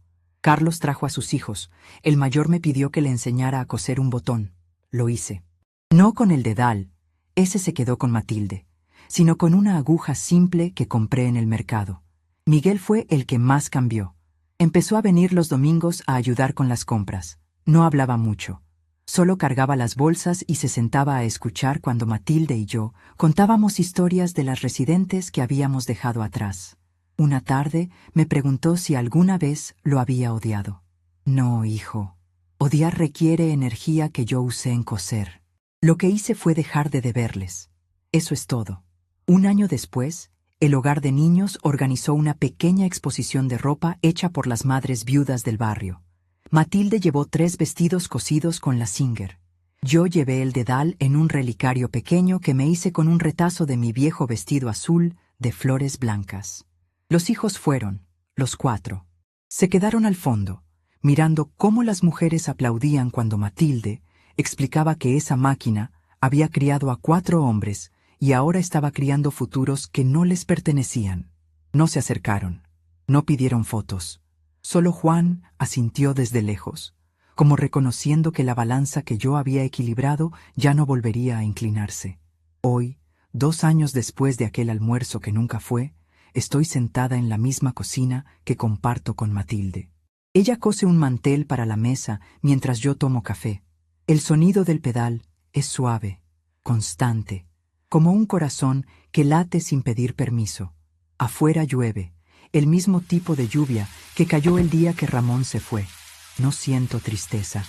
Carlos trajo a sus hijos. El mayor me pidió que le enseñara a coser un botón. Lo hice. No con el dedal, ese se quedó con Matilde, sino con una aguja simple que compré en el mercado. Miguel fue el que más cambió. Empezó a venir los domingos a ayudar con las compras. No hablaba mucho. Solo cargaba las bolsas y se sentaba a escuchar cuando Matilde y yo contábamos historias de las residentes que habíamos dejado atrás. Una tarde me preguntó si alguna vez lo había odiado. No, hijo. Odiar requiere energía que yo usé en coser. Lo que hice fue dejar de deberles. Eso es todo. Un año después, el hogar de niños organizó una pequeña exposición de ropa hecha por las madres viudas del barrio. Matilde llevó 3 vestidos cosidos con la Singer. Yo llevé el dedal en un relicario pequeño que me hice con un retazo de mi viejo vestido azul de flores blancas. Los hijos fueron, los 4. Se quedaron al fondo, mirando cómo las mujeres aplaudían cuando Matilde explicaba que esa máquina había criado a 4 hombres y ahora estaba criando futuros que no les pertenecían. No se acercaron, no pidieron fotos. Solo Juan asintió desde lejos, como reconociendo que la balanza que yo había equilibrado ya no volvería a inclinarse. Hoy, 2 años después de aquel almuerzo que nunca fue, estoy sentada en la misma cocina que comparto con Matilde. Ella cose un mantel para la mesa mientras yo tomo café. El sonido del pedal es suave, constante, como un corazón que late sin pedir permiso. Afuera llueve, el mismo tipo de lluvia que cayó el día que Ramón se fue. No siento tristeza.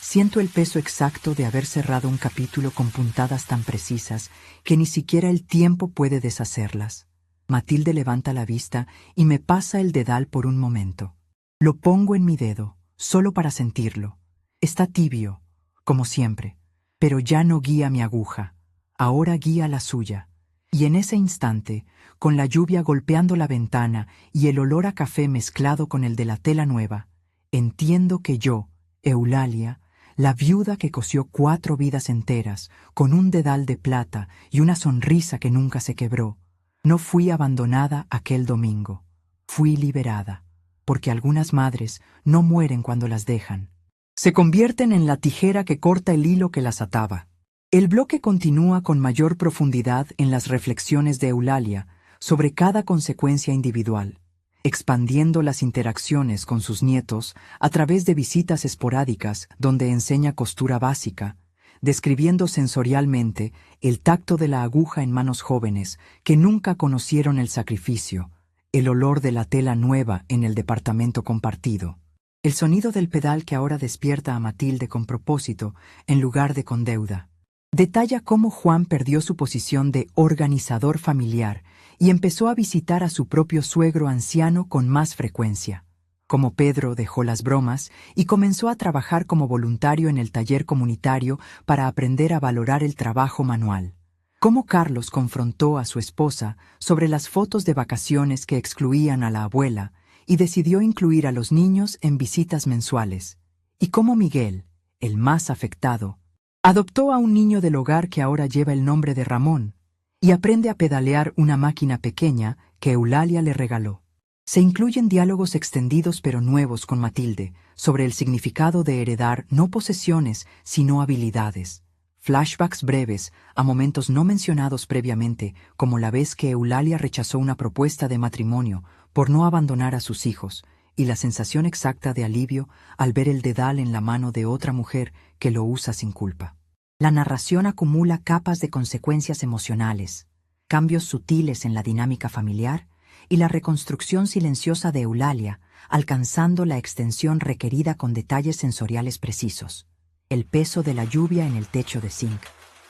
Siento el peso exacto de haber cerrado un capítulo con puntadas tan precisas que ni siquiera el tiempo puede deshacerlas. Matilde levanta la vista y me pasa el dedal por un momento. Lo pongo en mi dedo, solo para sentirlo. Está tibio, como siempre, pero ya no guía mi aguja. Ahora guía la suya. Y en ese instante, con la lluvia golpeando la ventana y el olor a café mezclado con el de la tela nueva, entiendo que yo, Eulalia, la viuda que cosió 4 vidas enteras, con un dedal de plata y una sonrisa que nunca se quebró, no fui abandonada aquel domingo. Fui liberada, porque algunas madres no mueren cuando las dejan. Se convierten en la tijera que corta el hilo que las ataba. El bloque continúa con mayor profundidad en las reflexiones de Eulalia sobre cada consecuencia individual, expandiendo las interacciones con sus nietos a través de visitas esporádicas donde enseña costura básica, describiendo sensorialmente el tacto de la aguja en manos jóvenes que nunca conocieron el sacrificio, el olor de la tela nueva en el departamento compartido, el sonido del pedal que ahora despierta a Matilde con propósito en lugar de con deuda. Detalla cómo Juan perdió su posición de organizador familiar y empezó a visitar a su propio suegro anciano con más frecuencia. Cómo Pedro dejó las bromas y comenzó a trabajar como voluntario en el taller comunitario para aprender a valorar el trabajo manual. Cómo Carlos confrontó a su esposa sobre las fotos de vacaciones que excluían a la abuela y decidió incluir a los niños en visitas mensuales. Y cómo Miguel, el más afectado, adoptó a un niño del hogar que ahora lleva el nombre de Ramón y aprende a pedalear una máquina pequeña que Eulalia le regaló. Se incluyen diálogos extendidos pero nuevos con Matilde sobre el significado de heredar no posesiones sino habilidades. Flashbacks breves a momentos no mencionados previamente, como la vez que Eulalia rechazó una propuesta de matrimonio por no abandonar a sus hijos, y la sensación exacta de alivio al ver el dedal en la mano de otra mujer que lo usa sin culpa. La narración acumula capas de consecuencias emocionales, cambios sutiles en la dinámica familiar y la reconstrucción silenciosa de Eulalia, alcanzando la extensión requerida con detalles sensoriales precisos. El peso de la lluvia en el techo de zinc,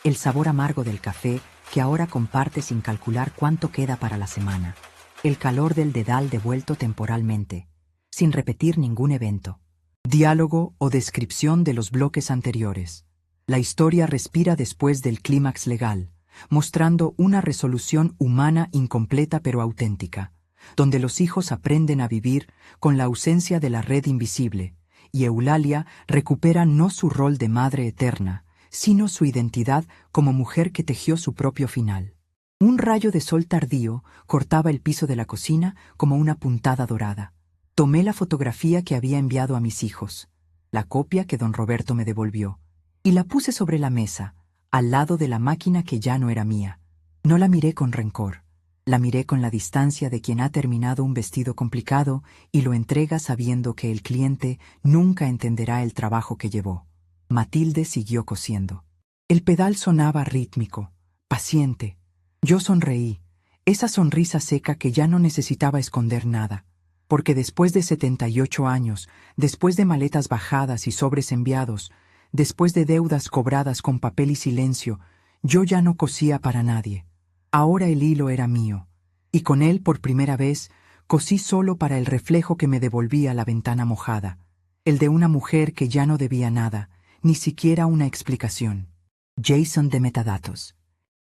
el sabor amargo del café que ahora comparte sin calcular cuánto queda para la semana, el calor del dedal devuelto temporalmente, sin repetir ningún evento. Diálogo o descripción de los bloques anteriores. La historia respira después del clímax legal, mostrando una resolución humana incompleta pero auténtica, donde los hijos aprenden a vivir con la ausencia de la red invisible, y Eulalia recupera no su rol de madre eterna, sino su identidad como mujer que tejió su propio final. Un rayo de sol tardío cortaba el piso de la cocina como una puntada dorada. Tomé la fotografía que había enviado a mis hijos, la copia que don Roberto me devolvió, y la puse sobre la mesa, al lado de la máquina que ya no era mía. No la miré con rencor. La miré con la distancia de quien ha terminado un vestido complicado y lo entrega sabiendo que el cliente nunca entenderá el trabajo que llevó. Matilde siguió cosiendo. El pedal sonaba rítmico, paciente. Yo sonreí, esa sonrisa seca que ya no necesitaba esconder nada, porque después de 78 años, después de maletas bajadas y sobres enviados, después de deudas cobradas con papel y silencio, yo ya no cosía para nadie. Ahora el hilo era mío, y con él por primera vez cosí solo para el reflejo que me devolvía la ventana mojada, el de una mujer que ya no debía nada, ni siquiera una explicación. Jason de Metadatos.